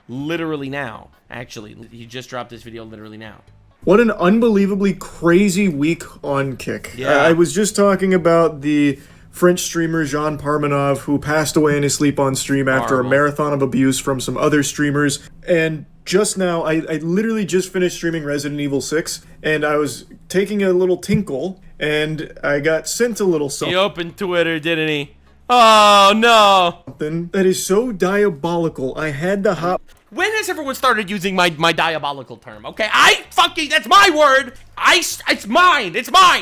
literally now. Actually, he just dropped this video literally now. What an unbelievably crazy week on Kick. Yeah. I was just talking about the French streamer Jean Pormanove, who passed away in his sleep on stream after a marathon of abuse from some other streamers. And just now, I literally just finished streaming Resident Evil 6, and I was taking a little tinkle, and I got sent a little something. He opened Twitter, didn't he? Oh, no. Something that is so diabolical. I had to hop... When has everyone started using my diabolical term, okay? That's my word! It's mine!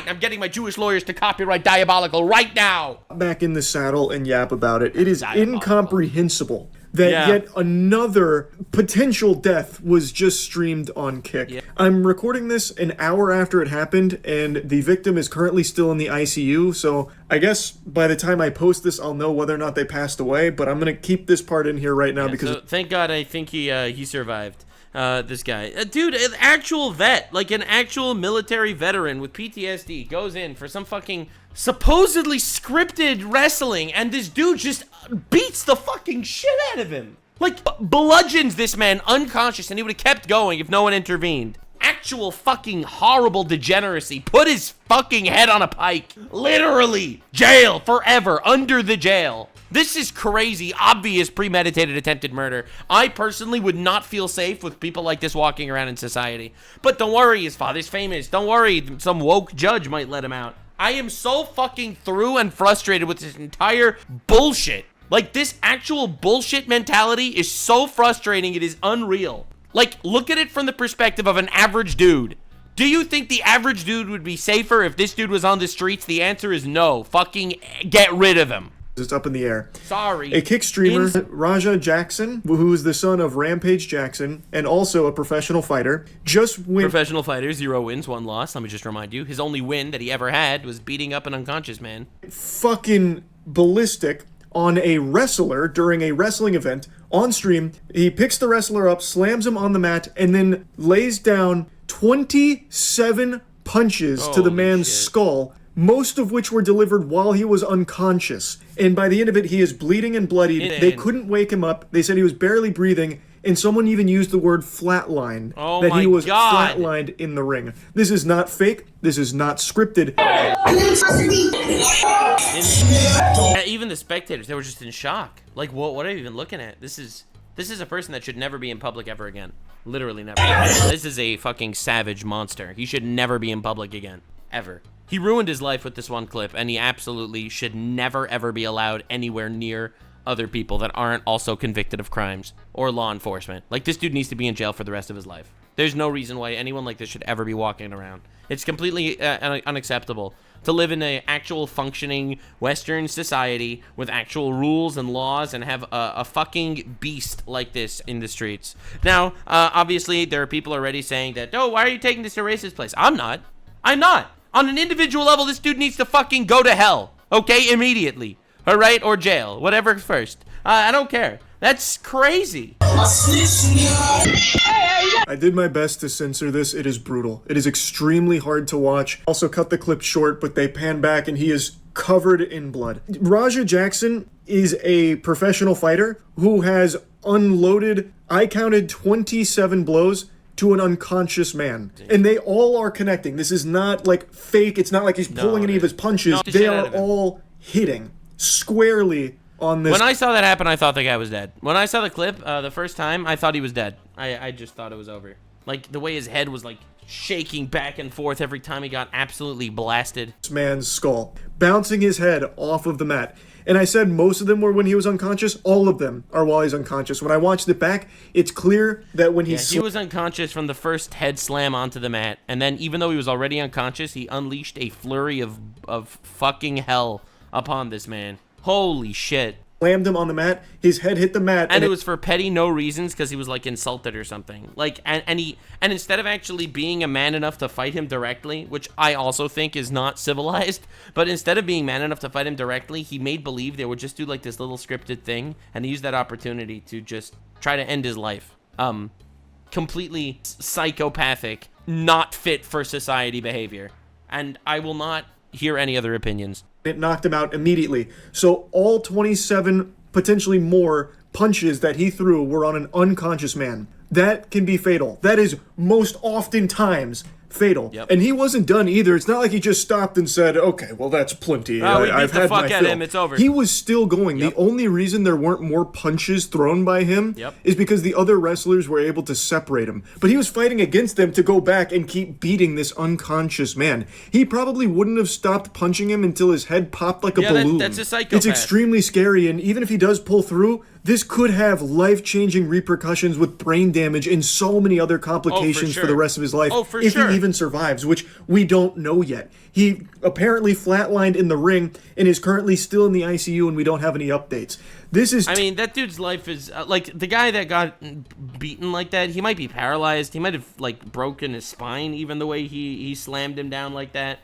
I'm getting my Jewish lawyers to copyright diabolical right now! Back in the saddle and yap about it. It is incomprehensible that yet another potential death was just streamed on Kick. Yeah. I'm recording this an hour after it happened, and the victim is currently still in the ICU, so I guess by the time I post this, I'll know whether or not they passed away, but I'm gonna keep this part in here right now because... So thank God I think he survived. This guy. Dude, an actual vet, like an actual military veteran with PTSD goes in for some fucking supposedly scripted wrestling, and this dude just beats the fucking shit out of him. Like, bludgeons this man unconscious, and he would have kept going if no one intervened. Actual fucking horrible degeneracy. Put his fucking head on a pike. Literally. Jail forever. Under the jail. This is crazy, obvious, premeditated, attempted murder. I personally would not feel safe with people like this walking around in society. But don't worry, his father's famous. Don't worry, some woke judge might let him out. I am so fucking through and frustrated with this entire bullshit. Like, this actual bullshit mentality is so frustrating, it is unreal. Like, look at it from the perspective of an average dude. Do you think the average dude would be safer if this dude was on the streets? The answer is no. Fucking get rid of him. It's up in the air. Sorry. A Kick streamer, Raja Jackson, who is the son of Rampage Jackson, and also a professional fighter, just went... Professional fighter, 0 wins, 1 loss. Let me just remind you. His only win that he ever had was beating up an unconscious man. Fucking ballistic on a wrestler during a wrestling event on stream. He picks the wrestler up, slams him on the mat, and then lays down 27 punches to the man's skull most of which were delivered while he was unconscious. And by the end of it, he is bleeding and bloodied. They couldn't wake him up. They said he was barely breathing. And someone even used the word flatlined. Oh that my he was God. flatlined in the ring. This is not fake. This is not scripted. Even the spectators, they were just in shock. Like, what are you even looking at? This is a person that should never be in public ever again. Literally never. This is a fucking savage monster. He should never be in public again. Ever. He ruined his life with this one clip, and he absolutely should never, ever be allowed anywhere near other people that aren't also convicted of crimes or law enforcement. Like, this dude needs to be in jail for the rest of his life. There's no reason why anyone like this should ever be walking around. It's completely unacceptable to live in an actual functioning Western society with actual rules and laws and have a fucking beast like this in the streets. Now, obviously, there are people already saying that, oh, why are you taking this to racist place? I'm not. On an individual level, this dude needs to fucking go to hell, okay, immediately. All right, or jail, whatever first. I don't care. That's crazy. I did my best to censor this. It is brutal. It is extremely hard to watch. Also cut the clip short, but they pan back and he is covered in blood. Raja Jackson is a professional fighter who has unloaded, I counted 27 blows to an unconscious man. And they all are connecting. This is not like fake. It's not like he's pulling any of his punches. They are all hitting squarely on this. When I saw that happen, I thought the guy was dead. When I saw the clip the first time, I thought he was dead. I just thought it was over. Like, the way his head was, like, shaking back and forth every time he got absolutely blasted. This man's skull, bouncing his head off of the mat. And I said most of them were when he was unconscious. All of them are while he's unconscious. When I watched it back, it's clear that when he was unconscious from the first head slam onto the mat. And then, even though he was already unconscious, he unleashed a flurry of fucking hell upon this man. Holy shit. Slammed him on the mat, his head hit the mat, and it was for petty no reasons, because he was like insulted or something. Like, and instead of actually being a man enough to fight him directly, which I also think is not civilized, but instead of being man enough to fight him directly, he made believe they would just do like this little scripted thing, and he used that opportunity to just try to end his life. Completely psychopathic, not fit for society behavior, and I will not hear any other opinions. It knocked him out immediately. So all 27, potentially more, punches that he threw were on an unconscious man. That can be fatal. That is most oftentimes fatal. Yep. And he wasn't done either. It's not like he just stopped and said, okay, well, that's plenty. I've had my fill. Him. It's over. He was still going. Yep. The only reason there weren't more punches thrown by him is because the other wrestlers were able to separate him. But he was fighting against them to go back and keep beating this unconscious man. He probably wouldn't have stopped punching him until his head popped like a balloon. That's a psychopath. It's extremely scary, and even if he does pull through, this could have life-changing repercussions with brain damage and so many other complications for the rest of his life if he even survives, which we don't know yet. He apparently flatlined in the ring and is currently still in the ICU, and we don't have any updates. This is... I mean, that dude's life is... like, the guy that got beaten like that, he might be paralyzed. He might have, like, broken his spine, even the way he slammed him down like that.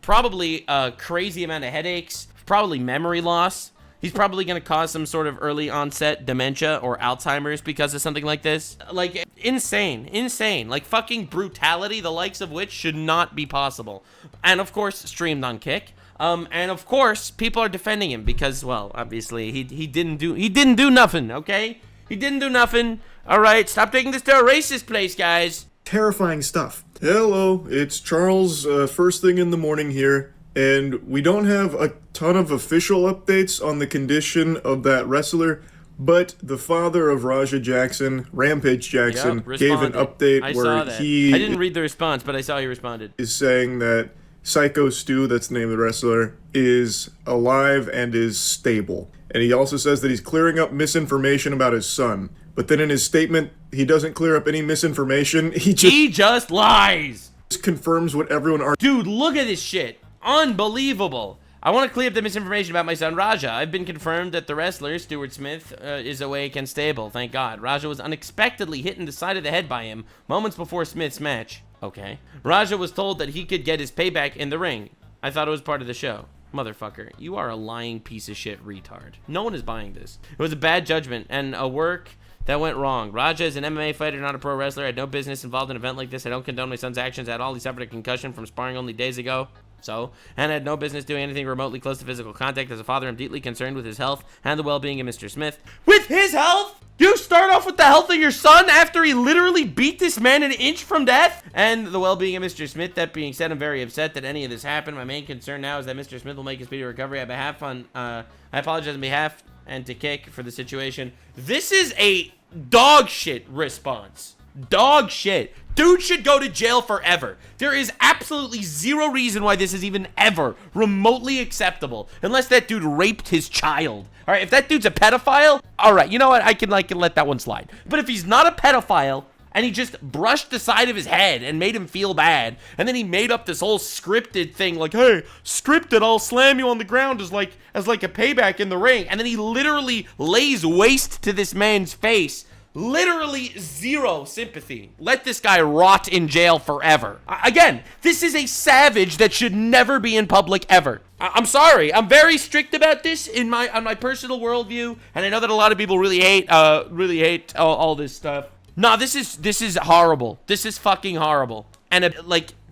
Probably a crazy amount of headaches. Probably memory loss. He's probably going to cause some sort of early onset dementia or Alzheimer's because of something like this. Like, insane. Like, fucking brutality, the likes of which should not be possible. And, of course, streamed on Kick. And, of course, people are defending him because, well, obviously, he didn't do nothing, okay? He didn't do nothing. All right, stop taking this to a racist place, guys. Terrifying stuff. Hello, it's Charles, first thing in the morning here. And we don't have a ton of official updates on the condition of that wrestler, but the father of Raja Jackson, Rampage Jackson, gave an update where he... I didn't read the response, but I saw he responded. ...is saying that Psycho Stu, that's the name of the wrestler, is alive and is stable. And he also says that he's clearing up misinformation about his son. But then in his statement, he doesn't clear up any misinformation. He just lies! Confirms what everyone... Dude, look at this shit. Unbelievable. I want to clear up the misinformation about my son Raja. I've been confirmed that the wrestler, Stuart Smith, is awake and stable, thank God. Raja was unexpectedly hit in the side of the head by him moments before Smith's match. Okay. Raja was told that he could get his payback in the ring. I thought it was part of the show. Motherfucker, you are a lying piece of shit retard. No one is buying this. It was a bad judgment and a work that went wrong. Raja is an MMA fighter, not a pro wrestler. I had no business involved in an event like this. I don't condone my son's actions at all. He suffered a concussion from sparring only days ago. So, and had no business doing anything remotely close to physical contact. As a father, I'm deeply concerned with his health and the well-being of Mr. Smith. With his health? You start off with the health of your son after he literally beat this man an inch from death? And the well-being of Mr. Smith. That being said, I'm very upset that any of this happened. My main concern now is that Mr. Smith will make a speedy recovery. I apologize on behalf and to Kick for the situation. This is a dog shit response. Dog shit. Dude should go to jail forever. There is absolutely zero reason why this is even ever remotely acceptable, unless that dude raped his child. All right, if that dude's a pedophile, all right, you know what? I can let that one slide. But if he's not a pedophile and he just brushed the side of his head and made him feel bad, and then he made up this whole scripted thing like, hey, scripted, I'll slam you on the ground as like a payback in the ring, and then he literally lays waste to this man's face. Literally zero sympathy. Let this guy rot in jail forever. Again, this is a savage that should never be in public ever. I'm sorry. I'm very strict about this on my personal worldview, and I know that a lot of people really hate all this stuff. No, this is horrible. This is fucking horrible, and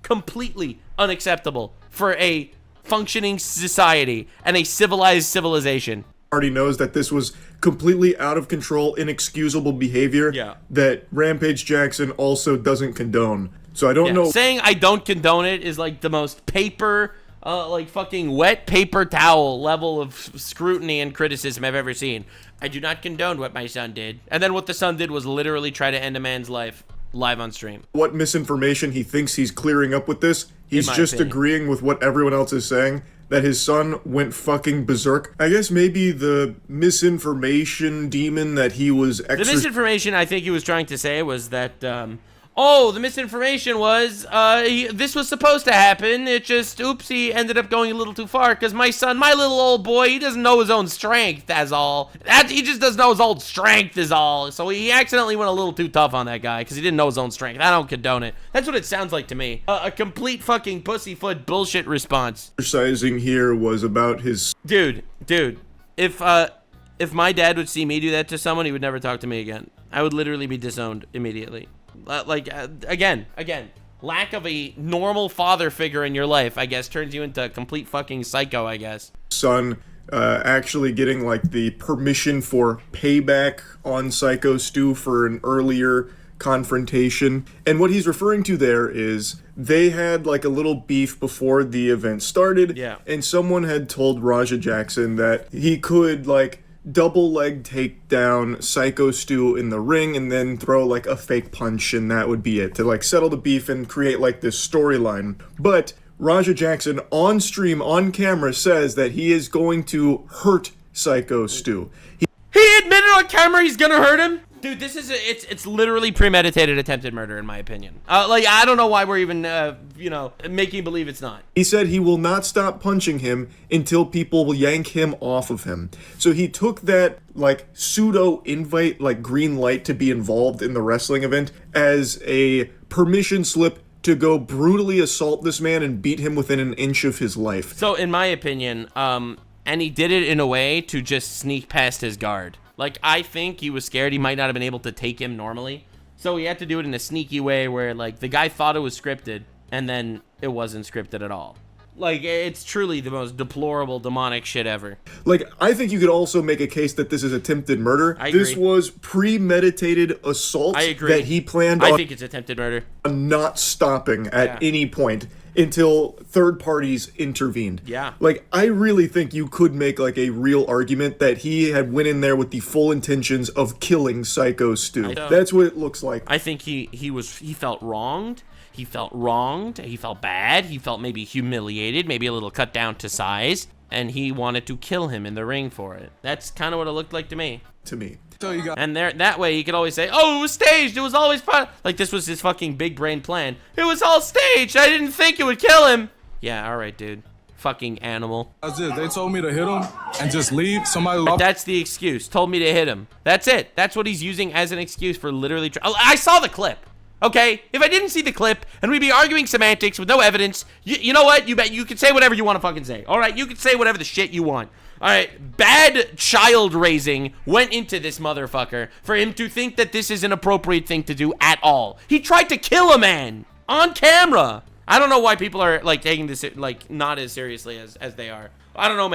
completely unacceptable for a functioning society and a civilized civilization. Already knows that this was completely out of control, inexcusable behavior that Rampage Jackson also doesn't condone. So I don't know. Saying I don't condone it is like the most fucking wet paper towel level of scrutiny and criticism I've ever seen. I do not condone what my son did. And then what the son did was literally try to end a man's life live on stream. What misinformation he thinks he's clearing up with this, he's just agreeing with what everyone else is saying. That his son went fucking berserk. I guess maybe the misinformation demon that he was The misinformation I think he was trying to say was that, the misinformation was, this was supposed to happen. It just, he ended up going a little too far because my son, my little old boy, he doesn't know his own strength, that's all. He just doesn't know his own strength is all. So he accidentally went a little too tough on that guy because he didn't know his own strength. I don't condone it. That's what it sounds like to me. A complete fucking pussyfoot bullshit response. Exercising here was about his... Dude, if my dad would see me do that to someone, he would never talk to me again. I would literally be disowned immediately. Again, lack of a normal father figure in your life, I guess, turns you into a complete fucking psycho, I guess. Son actually getting, the permission for payback on Psycho Stu for an earlier confrontation. And what he's referring to there is they had, a little beef before the event started. Yeah. And someone had told Raja Jackson that he could, double leg take down Psycho Stu in the ring and then throw a fake punch, and that would be it to settle the beef and create this storyline. But Raja Jackson on stream on camera says that he is going to hurt Psycho Stu. He admitted on camera he's gonna hurt him? Dude, this is it's literally premeditated attempted murder in my opinion. I don't know why we're even making believe it's not. He said he will not stop punching him until people will yank him off of him. So he took that pseudo invite, green light to be involved in the wrestling event as a permission slip to go brutally assault this man and beat him within an inch of his life. So in my opinion, and he did it in a way to just sneak past his guard. I think he was scared he might not have been able to take him normally. So he had to do it in a sneaky way where, the guy thought it was scripted, and then it wasn't scripted at all. It's truly the most deplorable, demonic shit ever. I think you could also make a case that this is attempted murder. I agree. This was premeditated assault. I agree. That he planned I think it's attempted murder. Not stopping at any point until third parties intervened. Yeah. I really think you could make a real argument that he had went in there with the full intentions of killing Psycho Stu. That's what it looks like. I think he felt wronged. He felt wronged. He felt bad. He felt maybe humiliated, maybe a little cut down to size, and he wanted to kill him in the ring for it. That's kind of what it looked like to me. And that way he could always say, oh, it was staged, it was always fun. This was his fucking big brain plan. It was all staged, I didn't think it would kill him. Yeah, alright, dude. Fucking animal. That's it. They told me to hit him and just leave. But that's the excuse. Told me to hit him. That's it. That's what he's using as an excuse for literally I saw the clip. Okay? If I didn't see the clip and we'd be arguing semantics with no evidence, you know what? You can say whatever you want to fucking say. Alright? You can say whatever the shit you want. Alright, bad child raising went into this motherfucker for him to think that this is an appropriate thing to do at all. He tried to kill a man on camera. I don't know why people are like taking this like not as seriously as they are. I don't know,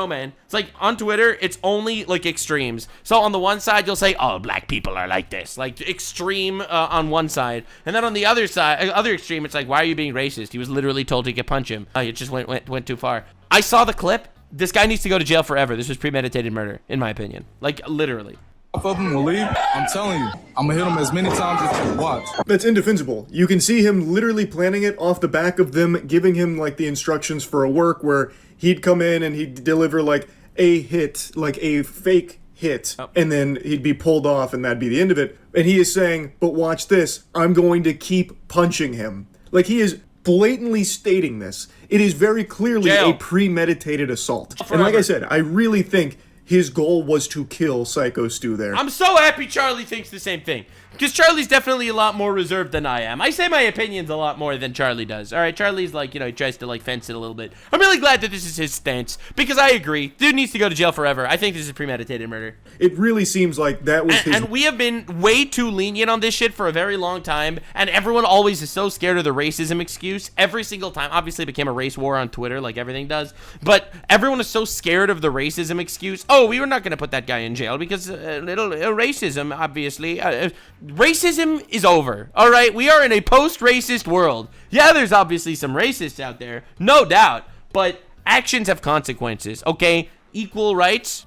man. It's like on Twitter, it's only like extremes. So on the one side, you'll say, "Oh, black people are like this," like extreme on one side, and then on the other side, other extreme, it's like, "Why are you being racist?" He was literally told he could punch him. It just went too far. I saw the clip. This guy needs to go to jail forever. This was premeditated murder, in my opinion. Like literally. Half of them will leave. I'm telling you, I'm gonna hit them as many times as you watch. That's indefensible. You can see him literally planning it off the back of them giving him like the instructions for a work where he'd come in and he'd deliver like a hit, like a fake hit, and then he'd be pulled off and that'd be the end of it. And he is saying, but watch this, I'm going to keep punching him. Like he is blatantly stating this. It is very clearly a premeditated assault. And like I said, I really think his goal was to kill Psycho Stu there. I'm so happy Charlie thinks the same thing. Because Charlie's definitely a lot more reserved than I am. I say my opinions a lot more than Charlie does. All right, Charlie's like, he tries to like fence it a little bit. I'm really glad that this is his stance. Because I agree. Dude needs to go to jail forever. I think this is premeditated murder. It really seems like that was his... And we have been way too lenient on this shit for a very long time. And everyone always is so scared of the racism excuse. Every single time. Obviously, it became a race war on Twitter like everything does. But everyone is so scared of the racism excuse. Oh, we were not going to put that guy in jail because racism, obviously... racism is over, all right? We are in a post-racist world. Yeah, there's obviously some racists out there, no doubt, but actions have consequences, okay? Equal rights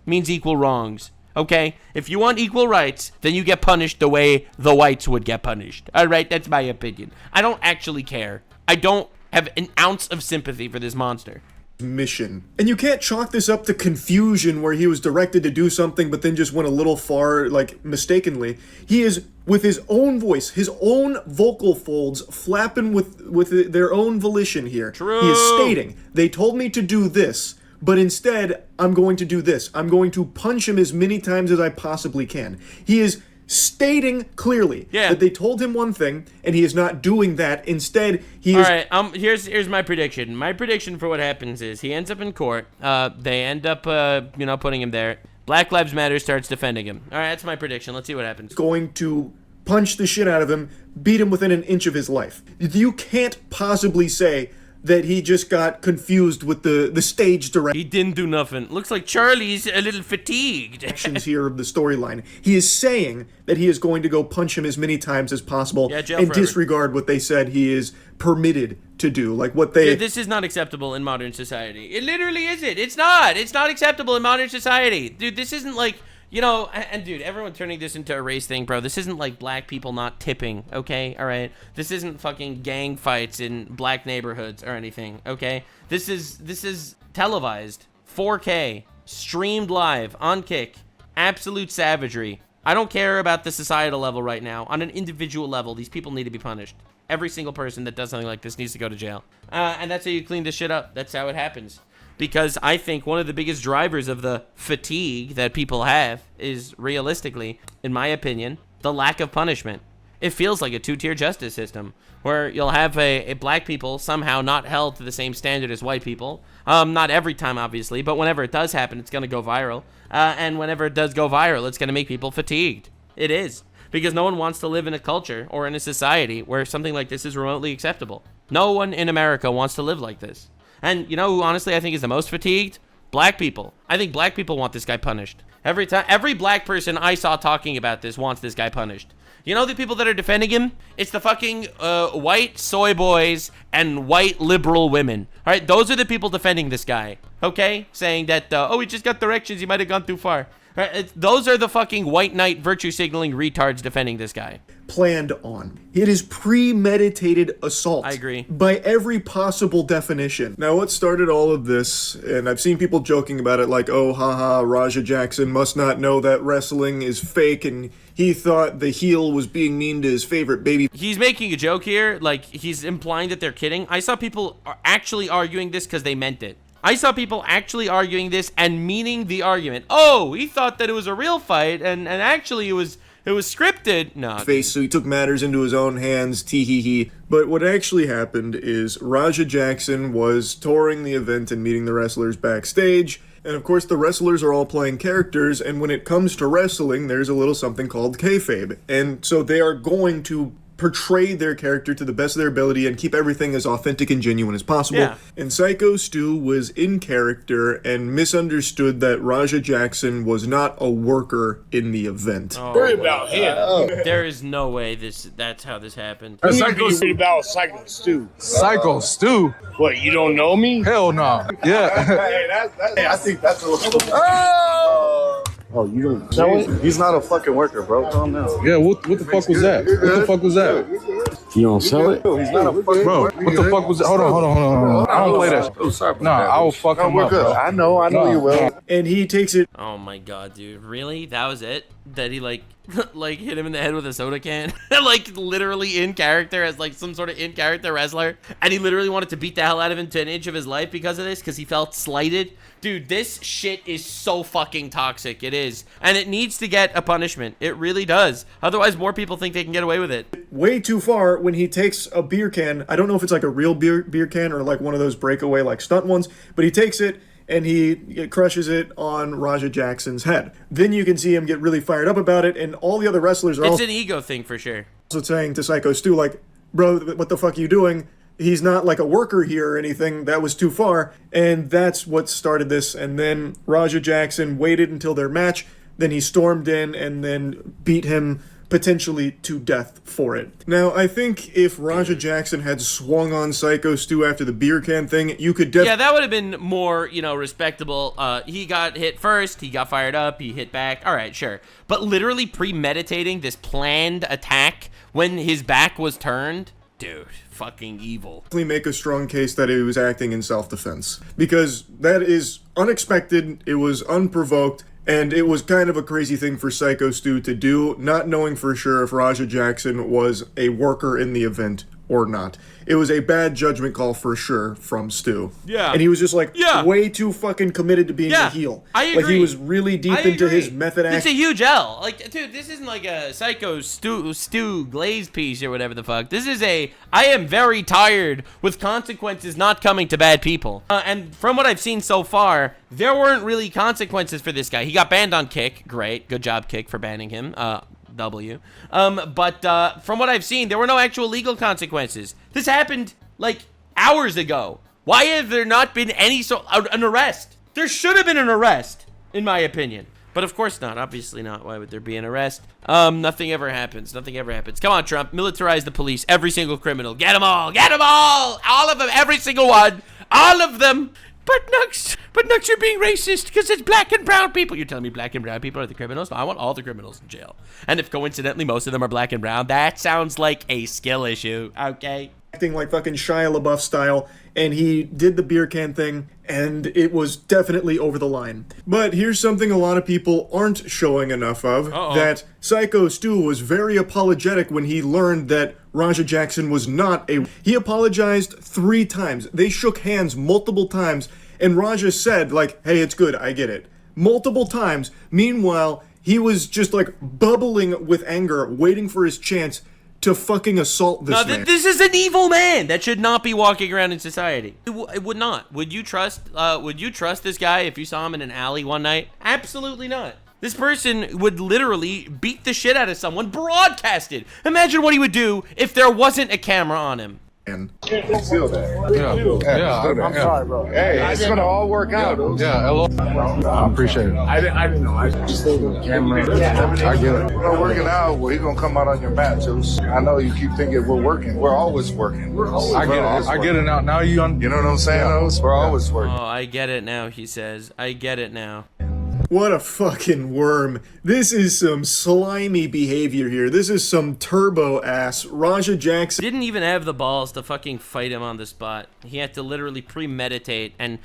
means equal wrongs, okay? If you want equal rights, then you get punished the way the whites would get punished, all right? That's my opinion. I don't actually care. I don't have an ounce of sympathy for this monster. Mission. And you can't chalk this up to confusion where he was directed to do something but then just went a little far, like, mistakenly. He is, with his own voice, his own vocal folds, flapping with their own volition here. True. He is stating, they told me to do this, but instead, I'm going to do this. I'm going to punch him as many times as I possibly can. He is stating clearly that they told him one thing and he is not doing that. Instead, he is... Alright, here's my prediction. My prediction for what happens is he ends up in court. They end up, putting him there. Black Lives Matter starts defending him. Alright, that's my prediction. Let's see what happens. Going to punch the shit out of him, beat him within an inch of his life. You can't possibly say that he just got confused with the stage direction. He didn't do nothing. Looks like Charlie's a little fatigued. Actions here of the storyline. He is saying that he is going to go punch him as many times as possible and disregard what they said he is permitted to do. Like what they... Dude, this is not acceptable in modern society. It literally isn't. It's not. It's not acceptable in modern society. Dude, this isn't like... and dude, everyone turning this into a race thing, bro. This isn't like black people not tipping, okay? All right? This isn't fucking gang fights in black neighborhoods or anything, okay? This is televised, 4K, streamed live, on Kick, absolute savagery. I don't care about the societal level right now. On an individual level, these people need to be punished. Every single person that does something like this needs to go to jail. And that's how you clean this shit up. That's how it happens. Because I think one of the biggest drivers of the fatigue that people have is, realistically, in my opinion, the lack of punishment. It feels like a two-tier justice system, where you'll have a black people somehow not held to the same standard as white people. Not every time, obviously, but whenever it does happen, it's going to go viral. And whenever it does go viral, it's going to make people fatigued. It is. Because no one wants to live in a culture or in a society where something like this is remotely acceptable. No one in America wants to live like this. And you know who honestly I think is the most fatigued? Black people. I think black people want this guy punished. Every black person I saw talking about this wants this guy punished. You know the people that are defending him? It's the fucking white soy boys and white liberal women. All right, those are the people defending this guy. Okay? Saying that, he just got directions, he might have gone too far. Right, those are the fucking white knight virtue signaling retards defending this guy. Planned on. It is premeditated assault. I agree. By every possible definition. Now, what started all of this, and I've seen people joking about it like, oh, haha, Raja Jackson must not know that wrestling is fake, and he thought the heel was being mean to his favorite baby. He's making a joke here, like, he's implying that they're kidding. I saw people actually arguing this because they meant it. I saw people actually arguing this and meaning the argument. Oh, he thought that it was a real fight, and actually it was scripted. No. Face, so he took matters into his own hands, tee-hee-hee. But what actually happened is Raja Jackson was touring the event and meeting the wrestlers backstage. And of course, the wrestlers are all playing characters, and when it comes to wrestling, there's a little something called kayfabe. And so they are going to portray their character to the best of their ability and keep everything as authentic and genuine as possible. Yeah. And Psycho Stu was in character and misunderstood that Raja Jackson was not a worker in the event. Worry about him. There is no way that's how this happened. You need to be worried about Psycho Stu. Psycho Stu? What, you don't know me? Hell no. Yeah. Hey, I think that's a little. Oh, you don't know it? He's not a fucking worker, bro. Calm down. Yeah, what the fuck was that? What the fuck was that? You don't sell it? He's not a fucking Bro, what the fuck was that? Hold on. I don't play that shit. Oh, sorry. Nah, I will fuck him up, bro. I know you will. And he takes it. Oh my god, dude. Really? That was it? That he like hit him in the head with a soda can? Like literally in character as like some sort of in character wrestler? And he literally wanted to beat the hell out of him to an inch of his life because of this? Because he felt slighted? Dude, this shit is so fucking toxic. It is. And it needs to get a punishment. It really does. Otherwise, more people think they can get away with it. Way too far when he takes a beer can. I don't know if it's like a real beer can or like one of those breakaway like stunt ones, but he takes it and he crushes it on Raja Jackson's head. Then you can see him get really fired up about it, and all the other wrestlers are It's an ego thing for sure. also saying to Psycho Stu, like, bro, what the fuck are you doing? He's not like a worker here or anything. That was too far. And that's what started this. And then Raja Jackson waited until their match. Then he stormed in and then beat him potentially to death for it. Now, I think if Raja Jackson had swung on Psycho Stu after the beer can thing, you could definitely... Yeah, that would have been more, respectable. He got hit first, he got fired up, he hit back. All right, sure. But literally premeditating this planned attack when his back was turned? Dude, fucking evil. Make a strong case that he was acting in self-defense. Because that is unexpected, it was unprovoked, and it was kind of a crazy thing for Psycho Stu to do, not knowing for sure if Raja Jackson was a worker in the event or not. It was a bad judgment call for sure from Stu. Yeah. And he was just like way too fucking committed to being a heel. I agree. Like he was really deep into his method act. It's a huge L. Like, dude, this isn't like a Psycho Stu glaze piece or whatever the fuck. This is I am very tired with consequences not coming to bad people. And from what I've seen so far, there weren't really consequences for this guy. He got banned on Kick. Great. Good job, Kick, for banning him. W. But from what I've seen, there were no actual legal consequences. This happened like hours ago. Why have there not been an arrest? There should have been an arrest, in my opinion. But of course not. Obviously not. Why would there be an arrest? Nothing ever happens. Nothing ever happens. Come on, Trump. Militarize the police. Every single criminal. Get them all. Get them all. All of them. Every single one. All of them. But Nux, you're being racist because it's black and brown people. You're telling me black and brown people are the criminals? No, I want all the criminals in jail. And if coincidentally most of them are black and brown, that sounds like a skill issue, okay? Acting like fucking Shia LaBeouf style, and he did the beer can thing, and it was definitely over the line. But here's something a lot of people aren't showing enough of, that Psycho Stu was very apologetic when he learned that Raja Jackson was not a... He apologized 3 times. They shook hands multiple times, and Raja said, like, hey, it's good, I get it. Multiple times. Meanwhile, he was just, like, bubbling with anger, waiting for his chance to fucking assault this man. This is an evil man that should not be walking around in society. It would not. Would you trust this guy if you saw him in an alley one night? Absolutely not. This person would literally beat the shit out of someone broadcasted. Imagine what he would do if there wasn't a camera on him. Feel that. Yeah. I'm sorry, bro. Hey, it's gonna all work out. Yeah, hello. I appreciate it. I didn't know. I just the camera. I get it. We're working out. Well, he's gonna come out on your mat, too. I know you keep thinking we're working. We're always working. I get it. I get it now. Now you know what I'm saying? We're always working. Oh, I get it now, he says. I get it now. What a fucking worm. This is some slimy behavior here. This is some turbo ass. Raja Jackson Didn't even have the balls to fucking fight him on the spot. He had to literally premeditate and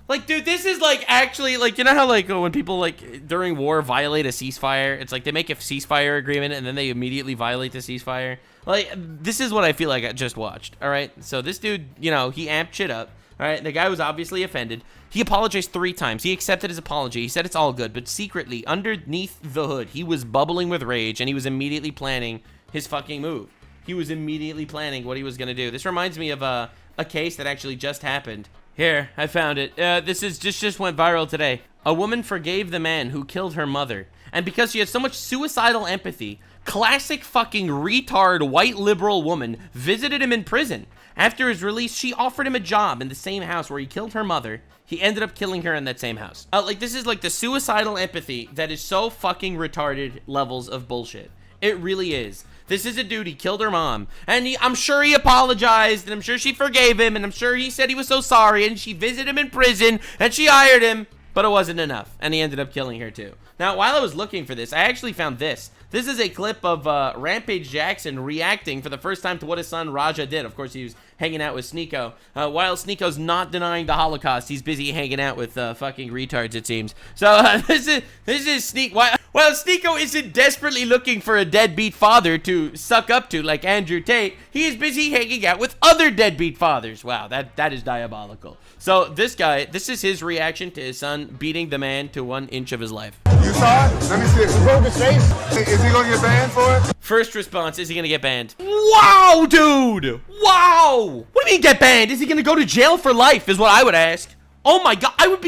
like, dude, this is like actually like, you know how like when people like during war violate a ceasefire, it's like they make a ceasefire agreement and then they immediately violate the ceasefire. Like, this is what I feel like I just watched. All right, so this dude, he amped shit up. All right, the guy was obviously offended. He apologized 3 times. He accepted his apology. He said it's all good, but secretly, underneath the hood, he was bubbling with rage, and he was immediately planning his fucking move. He was immediately planning what he was going to do. This reminds me of a case that actually just happened. Here, I found it. This is just went viral today. A woman forgave the man who killed her mother. And because she had so much suicidal empathy, classic fucking retard white liberal woman visited him in prison. After his release, she offered him a job in the same house where he killed her mother. He ended up killing her in that same house. Like, this is like the suicidal empathy that is so fucking retarded levels of bullshit. It really is. This is a dude, he killed her mom. And I'm sure he apologized, and I'm sure she forgave him, and I'm sure he said he was so sorry, and she visited him in prison, and she hired him. But it wasn't enough, and he ended up killing her too. Now, while I was looking for this, I actually found this. This is a clip of Rampage Jackson reacting for the first time to what his son Raja did. Of course, he was hanging out with Sneeko. While Sneeko's not denying the Holocaust, he's busy hanging out with fucking retards, it seems. So this is Sneek. While Sneeko isn't desperately looking for a deadbeat father to suck up to like Andrew Tate, he is busy hanging out with other deadbeat fathers. Wow, that is diabolical. So this guy, this is his reaction to his son beating the man to 1 inch of his life. You saw it? Let me see it. You broke his face? Is he gonna get banned for it? First response, is he gonna get banned? Wow, dude! Wow! What do you mean get banned? Is he gonna go to jail for life, is what I would ask. Oh my god, I would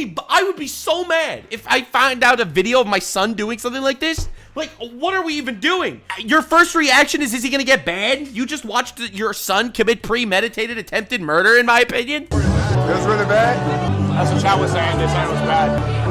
be so mad if I found out a video of my son doing something like this. Like, what are we even doing? Your first reaction is he gonna get banned? You just watched your son commit premeditated attempted murder, in my opinion? It was really bad? That's what chat was saying. They said it was bad.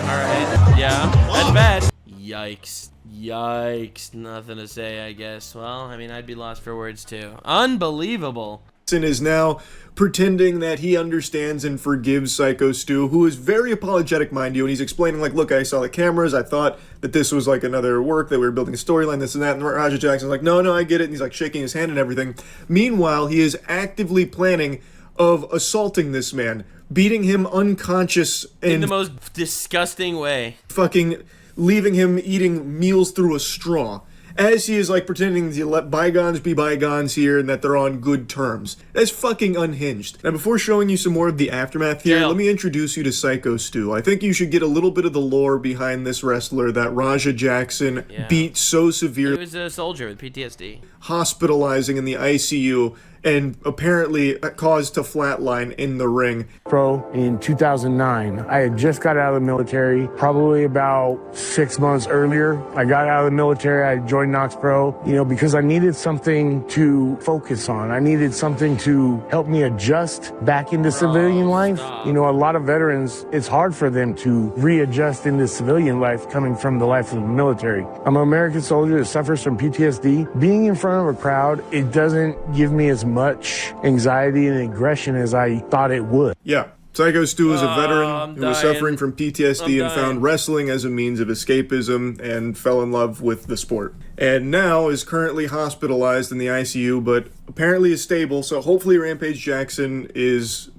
Alright, yeah, that's bad. Yikes. Yikes. Nothing to say, I guess. Well, I mean, I'd be lost for words too. Unbelievable. Is now pretending that he understands and forgives Psycho Stu, who is very apologetic, mind you, and he's explaining, like, look, I saw the cameras, I thought that this was like another work, that we were building a storyline, this and that, and Raja Jackson's like, no, I get it, and he's like shaking his hand and everything. Meanwhile, he is actively planning of assaulting this man, beating him unconscious in the most disgusting way. Fucking leaving him eating meals through a straw. As he is like pretending to let bygones be bygones here and that they're on good terms. That's fucking unhinged. Now before showing you some more of the aftermath here, let me introduce you to Psycho Stu. I think you should get a little bit of the lore behind this wrestler that Raja Jackson beat so severely. He was a soldier with PTSD. Hospitalizing in the ICU and apparently caused to flatline in the ring. Pro in 2009. I had just got out of the military, probably about 6 months earlier. I got out of the military, I joined Nox Pro, because I needed something to focus on. I needed something to help me adjust back into civilian life. A lot of veterans, it's hard for them to readjust into civilian life coming from the life of the military. I'm an American soldier that suffers from PTSD. Being in front of a crowd, it doesn't give me as much anxiety and aggression as I thought it would. Yeah. Psycho Stu is a veteran who was suffering from PTSD and found wrestling as a means of escapism and fell in love with the sport. And now is currently hospitalized in the ICU, but apparently is stable, so hopefully Rampage Jackson is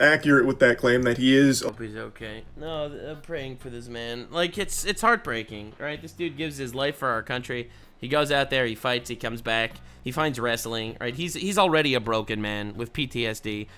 accurate with that claim that he is. Hope he's okay. No, I'm praying for this man. Like, it's heartbreaking, right? This dude gives his life for our country. He goes out there, he fights, he comes back, he finds wrestling, right? He's already a broken man with PTSD.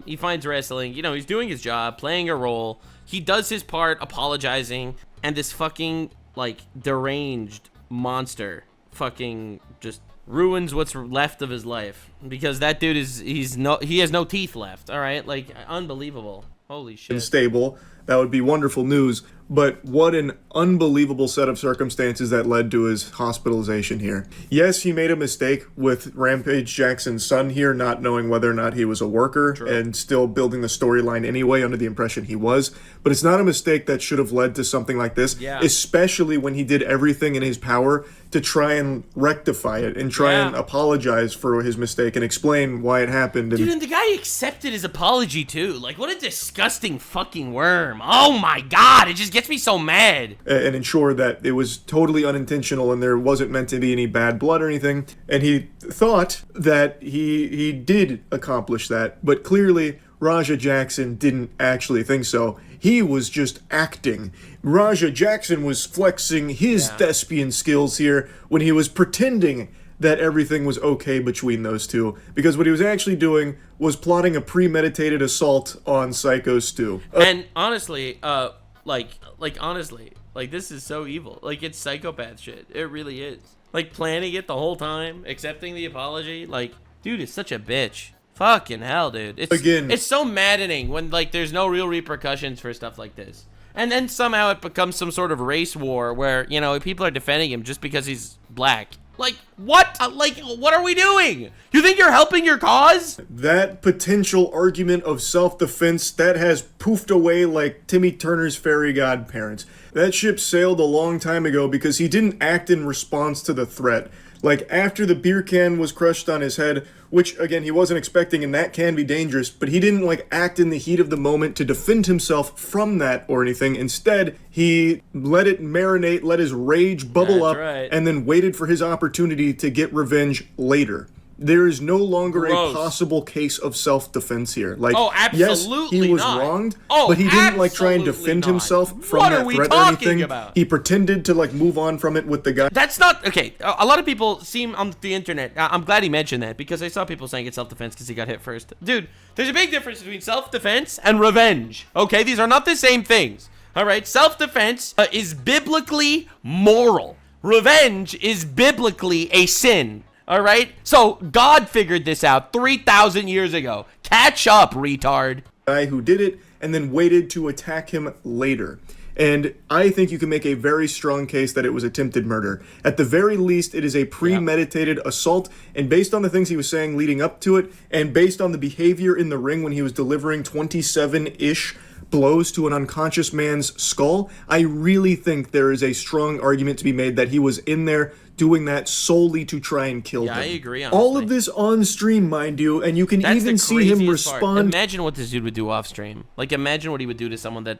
He finds wrestling, he's doing his job, playing a role. He does his part, apologizing, and this fucking, like, deranged monster fucking just ruins what's left of his life. Because that dude he has no teeth left, all right? Like, unbelievable. Holy shit. Stable. That would be wonderful news. But what an unbelievable set of circumstances that led to his hospitalization here. Yes, he made a mistake with Rampage Jackson's son here, not knowing whether or not he was a worker and still building the storyline anyway under the impression he was. But it's not a mistake that should have led to something like this, especially when he did everything in his power to try and rectify it and try and apologize for his mistake and explain why it happened. Dude, and the guy accepted his apology too. Like, what a disgusting fucking worm. Oh my god, it just gets me so mad. And ensure that it was totally unintentional and there wasn't meant to be any bad blood or anything. And he thought that he did accomplish that, but clearly Raja Jackson didn't actually think so. He was just acting. Raja Jackson was flexing his thespian skills here when he was pretending that everything was okay between those two. Because what he was actually doing was plotting a premeditated assault on Psycho Stu. And honestly, honestly, this is so evil. Like, it's psychopath shit. It really is. Like, planning it the whole time, accepting the apology. Like, dude is such a bitch. Fucking hell, dude. It's so maddening when, like, there's no real repercussions for stuff like this. And then somehow it becomes some sort of race war where, you know, people are defending him just because he's black. Like, what? What are we doing? You think you're helping your cause? That potential argument of self-defense, that has poofed away like Timmy Turner's fairy godparents. That ship sailed a long time ago because he didn't act in response to the threat. Like, after the beer can was crushed on his head, which, again, he wasn't expecting, and that can be dangerous, but he didn't, like, act in the heat of the moment to defend himself from that or anything. Instead, he let it marinate, let his rage bubble up, and then waited for his opportunity to get revenge later. There is no longer a possible case of self-defense here. Like, yes, he was wronged, but he didn't like try and defend himself from that threat or anything. He pretended to like move on from it with the guy. That's not okay. A lot of people seem on the internet. I'm glad he mentioned that because I saw people saying it's self-defense because he got hit first. Dude, there's a big difference between self-defense and revenge. Okay, these are not the same things. All right, self-defense is biblically moral. Revenge is biblically a sin. All right? So God figured this out 3,000 years ago. Catch up, retard. Guy who did it and then waited to attack him later. And I think you can make a very strong case that it was attempted murder. At the very least, it is a premeditated assault. And based on the things he was saying leading up to it, and based on the behavior in the ring when he was delivering 27-ish blows to an unconscious man's skull, I really think there is a strong argument to be made that he was in there doing that solely to try and kill them. I agree, honestly. All of this on stream, mind you, and you can even see him respond. Part. Imagine what this dude would do off stream. Like, imagine what he would do to someone that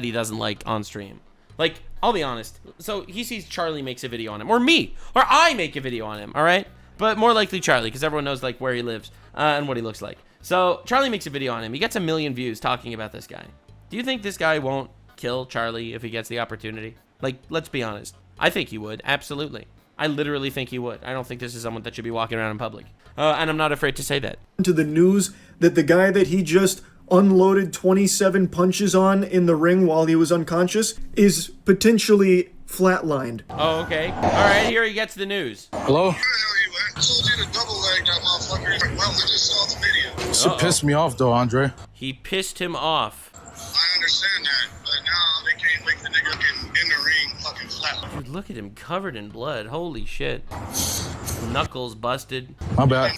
he doesn't like on stream. Like, I'll be honest. So he sees Charlie makes a video on him, or me, or I make a video on him. All right, but more likely Charlie, because everyone knows like where he lives and what he looks like. So Charlie makes a video on him. He gets 1 million views talking about this guy. Do you think this guy won't kill Charlie if he gets the opportunity? Like, let's be honest. I think he would. Absolutely. I literally think he would. I don't think this is someone that should be walking around in public. And I'm not afraid to say that. To the news that the guy that he just unloaded 27 punches on in the ring while he was unconscious is potentially flatlined. Oh, okay. All right, here he gets the news. Hello? Where the hell you at? I told you to double leg that motherfucker. Well, we just saw the video. Shit pissed me off though, Andre. He pissed him off. I understand that, but now they can't make the nigga in the ring fucking flat. Dude, look at him covered in blood. Holy shit. Knuckles busted. My bad.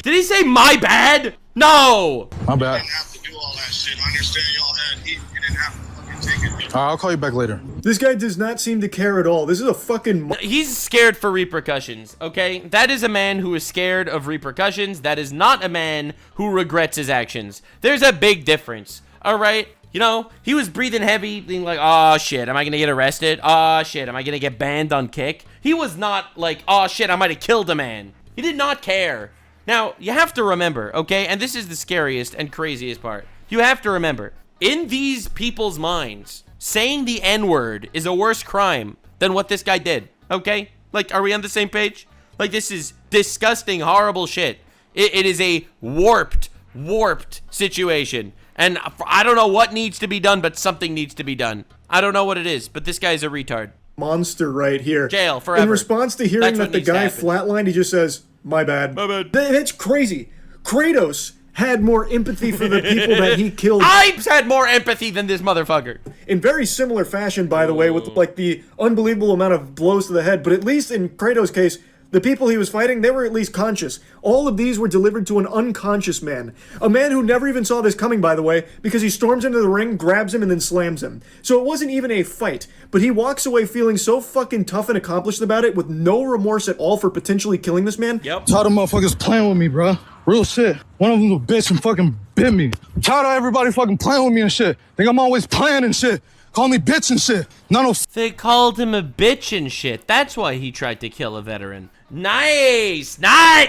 Did he say my bad? No! My bad. You didn't have to do all that shit. I understand y'all had heat. You didn't have to fucking take it. Alright, I'll call you back later. This guy does not seem to care at all. This is a fucking... He's scared for repercussions, okay? That is a man who is scared of repercussions. That is not a man who regrets his actions. There's a big difference, all right? You know, he was breathing heavy, being like, oh, shit, am I going to get arrested? Oh, shit, am I going to get banned on Kick? He was not like, oh, shit, I might have killed a man. He did not care. Now, you have to remember, okay, and this is the scariest and craziest part. You have to remember, in these people's minds, saying the N-word is a worse crime than what this guy did, okay? Like, are we on the same page? Like, this is disgusting, horrible shit. It is a warped situation. And I don't know what needs to be done, but something needs to be done. I don't know what it is, but this guy's a retard. Monster right here. Jail forever. In response to hearing that the guy flatlined, he just says, my bad. My bad. That's crazy. Kratos had more empathy for the people that he killed. I've had more empathy than this motherfucker. In very similar fashion, by the way, with like the unbelievable amount of blows to the head, but at least in Kratos' case, the people he was fighting, they were at least conscious. All of these were delivered to an unconscious man. A man who never even saw this coming, by the way, because he storms into the ring, grabs him, and then slams him. So it wasn't even a fight, but he walks away feeling so fucking tough and accomplished about it with no remorse at all for potentially killing this man. Yep. Tired of motherfuckers playing with me, bro. Real shit. One of them's a bitch and fucking bit me. I'm tired of everybody fucking playing with me and shit. Think I'm always playing and shit. Call me bitch and shit. No. They called him a bitch and shit. That's why he tried to kill a veteran. Nice.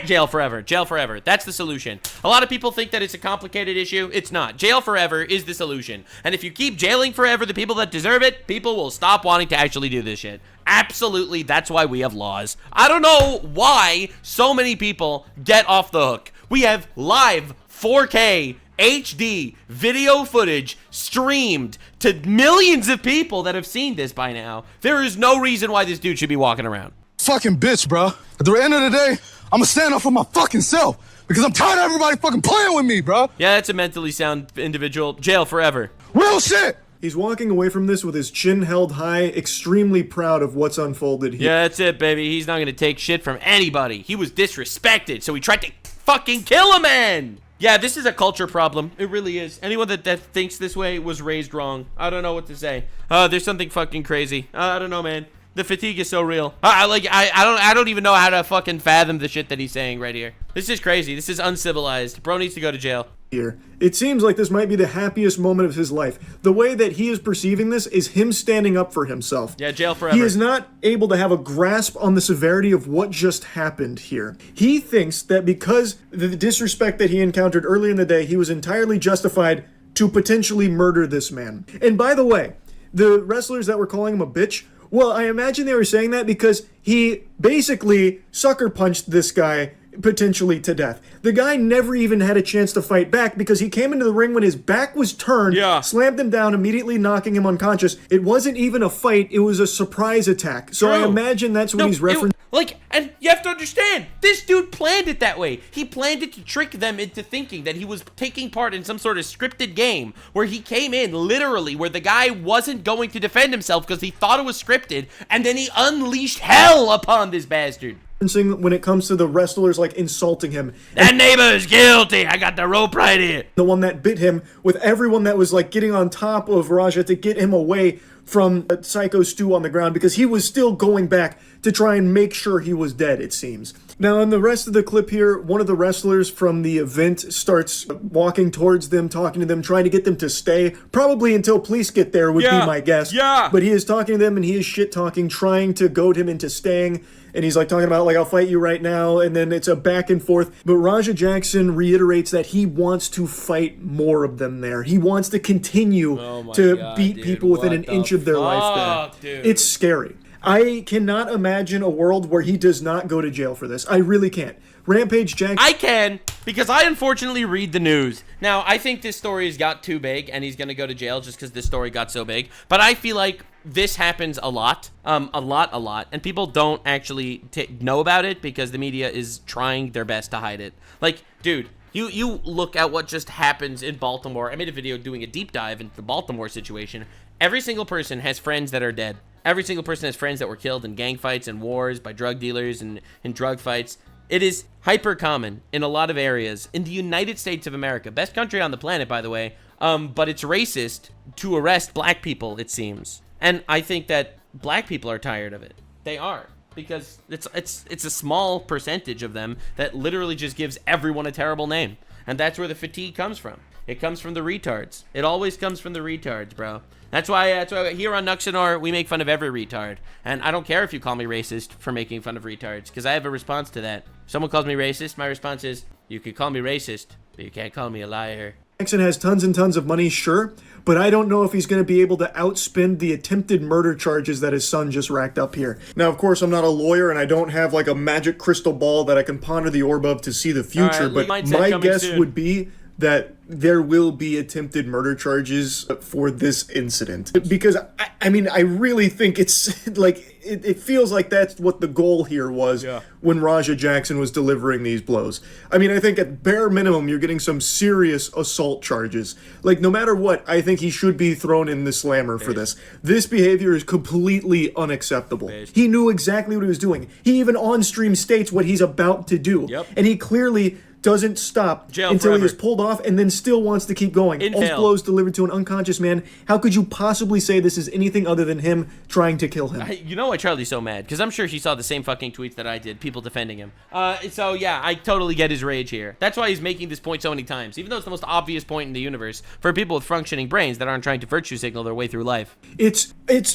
Jail forever. Jail forever. That's the solution. A lot of people think that it's a complicated issue. It's not. Jail forever is the solution. And if you keep jailing forever the people that deserve it, people will stop wanting to actually do this shit. Absolutely. That's why we have laws. I don't know why so many people get off the hook. We have live 4K HD video footage streamed to millions of people that have seen this by now. There is no reason why this dude should be walking around. Fucking bitch, bro. At the end of the day, I'ma stand up for my fucking self because I'm tired of everybody fucking playing with me, bro. Yeah, that's a mentally sound individual. Jail forever. Real shit. He's walking away from this with his chin held high, extremely proud of what's unfolded here. Yeah, that's it, baby. He's not gonna take shit from anybody. He was disrespected, so he tried to fucking kill a man. Yeah, this is a culture problem. It really is. Anyone that thinks this way was raised wrong. I don't know what to say. There's something fucking crazy. I don't know, man. The fatigue is so real. I don't even know how to fucking fathom the shit that he's saying right here. This is crazy. This is uncivilized. Bro needs to go to jail. Here. It seems like this might be the happiest moment of his life. The way that he is perceiving this is him standing up for himself. Yeah, jail forever. He is not able to have a grasp on the severity of what just happened here. He thinks that because the disrespect that he encountered earlier in the day, he was entirely justified to potentially murder this man. And by the way, the wrestlers that were calling him a bitch, well, I imagine they were saying that because he basically sucker punched this guy potentially to death. The guy never even had a chance to fight back because he came into the ring when his back was turned, slammed him down, immediately knocking him unconscious. It wasn't even a fight, it was a surprise attack. So I imagine that's what he's referencing. And you have to understand, this dude planned it that way. He planned it to trick them into thinking that he was taking part in some sort of scripted game where he came in literally where the guy wasn't going to defend himself because he thought it was scripted, and then he unleashed hell upon this bastard. When it comes to the wrestlers like insulting him. That neighbor is guilty. I got the rope right here. The one that bit him, with everyone that was like getting on top of Raja to get him away from Psycho Stu on the ground because he was still going back to try and make sure he was dead, it seems. Now, in the rest of the clip here, one of the wrestlers from the event starts walking towards them, talking to them, trying to get them to stay. Probably until police get there would be my guess. Yeah. But he is talking to them and he is shit-talking, trying to goad him into staying. And he's like talking about like, I'll fight you right now. And then it's a back and forth. But Raja Jackson reiterates that he wants to fight more of them there. He wants to continue to beat people within an inch of their life there. Dude. It's scary. I cannot imagine a world where he does not go to jail for this. I really can't. Rampage Jackson. I can, because I unfortunately read the news. Now, I think this story has got too big, and he's going to go to jail just because this story got so big. But I feel like this happens a lot, a lot, and people don't actually know about it because the media is trying their best to hide it. Like, dude, you look at what just happens in Baltimore. I made a video doing a deep dive into the Baltimore situation. Every single person has friends that are dead. Every single person has friends that were killed in gang fights and wars by drug dealers and in drug fights. It is hyper common in a lot of areas in the United States of America, best country on the planet, by the way. But it's racist to arrest black people, it seems. And I think that black people are tired of it. They are, because it's a small percentage of them that literally just gives everyone a terrible name. And that's where the fatigue comes from. It comes from the retards. It always comes from the retards, bro. That's why here on Nuxanor, we make fun of every retard. And I don't care if you call me racist for making fun of retards, because I have a response to that. If someone calls me racist, my response is, you can call me racist, but you can't call me a liar. Jackson has tons and tons of money, sure, but I don't know if he's going to be able to outspend the attempted murder charges that his son just racked up here. Now, of course, I'm not a lawyer, and I don't have like a magic crystal ball that I can ponder the orb of to see the future, but my guess would be that there will be attempted murder charges for this incident. Because, I mean, I really think it's, like, it feels like that's what the goal here was when Raja Jackson was delivering these blows. I mean, I think at bare minimum, you're getting some serious assault charges. Like, no matter what, I think he should be thrown in the slammer for this. This behavior is completely unacceptable. He knew exactly what he was doing. He even on stream states what he's about to do. And he clearly doesn't stop until he is pulled off and then still wants to keep going. All blows delivered to an unconscious man. How could you possibly say this is anything other than him trying to kill him? You know why Charlie's so mad? Because I'm sure she saw the same fucking tweets that I did, people defending him. So yeah, I totally get his rage here. That's why he's making this point so many times, even though it's the most obvious point in the universe for people with functioning brains that aren't trying to virtue signal their way through life. It's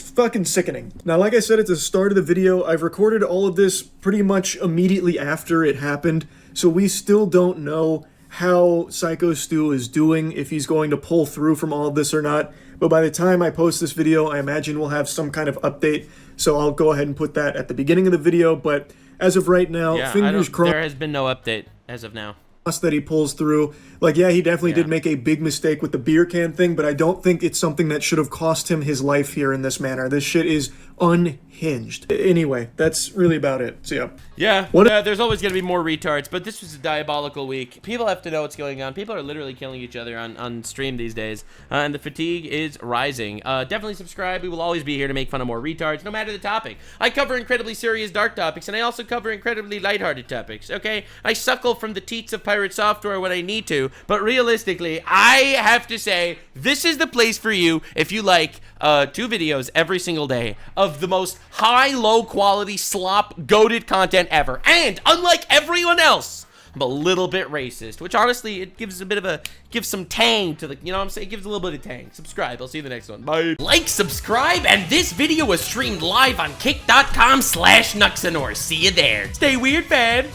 fucking sickening. Now, like I said at the start of the video, I've recorded all of this pretty much immediately after it happened. So we still don't know how Psycho Stu is doing, if he's going to pull through from all of this or not. But by the time I post this video, I imagine we'll have some kind of update. So I'll go ahead and put that at the beginning of the video. But as of right now, fingers crossed. There has been no update as of now. That he pulls through. Like, yeah, he definitely did make a big mistake with the beer can thing, but I don't think it's something that should have cost him his life here in this manner. This shit is unhinged. unhinged. Anyway, that's really about it. So yeah. Yeah, there's always going to be more retards, but this was a diabolical week. People have to know what's going on. People are literally killing each other on stream these days, and the fatigue is rising. Definitely subscribe. We will always be here to make fun of more retards, no matter the topic. I cover incredibly serious dark topics, and I also cover incredibly lighthearted topics, okay? I suckle from the teats of pirate software when I need to, but realistically, I have to say, this is the place for you if you like 2 videos every single day of the most high, low-quality, slop-goated content ever. And unlike everyone else, I'm a little bit racist, which honestly, it gives a bit of a, gives some tang to the, you know what I'm saying? It gives a little bit of tang. Subscribe. I'll see you in the next one. Bye. Like, subscribe, and this video was streamed live on kick.com/Nuxanor. See you there. Stay weird, fam.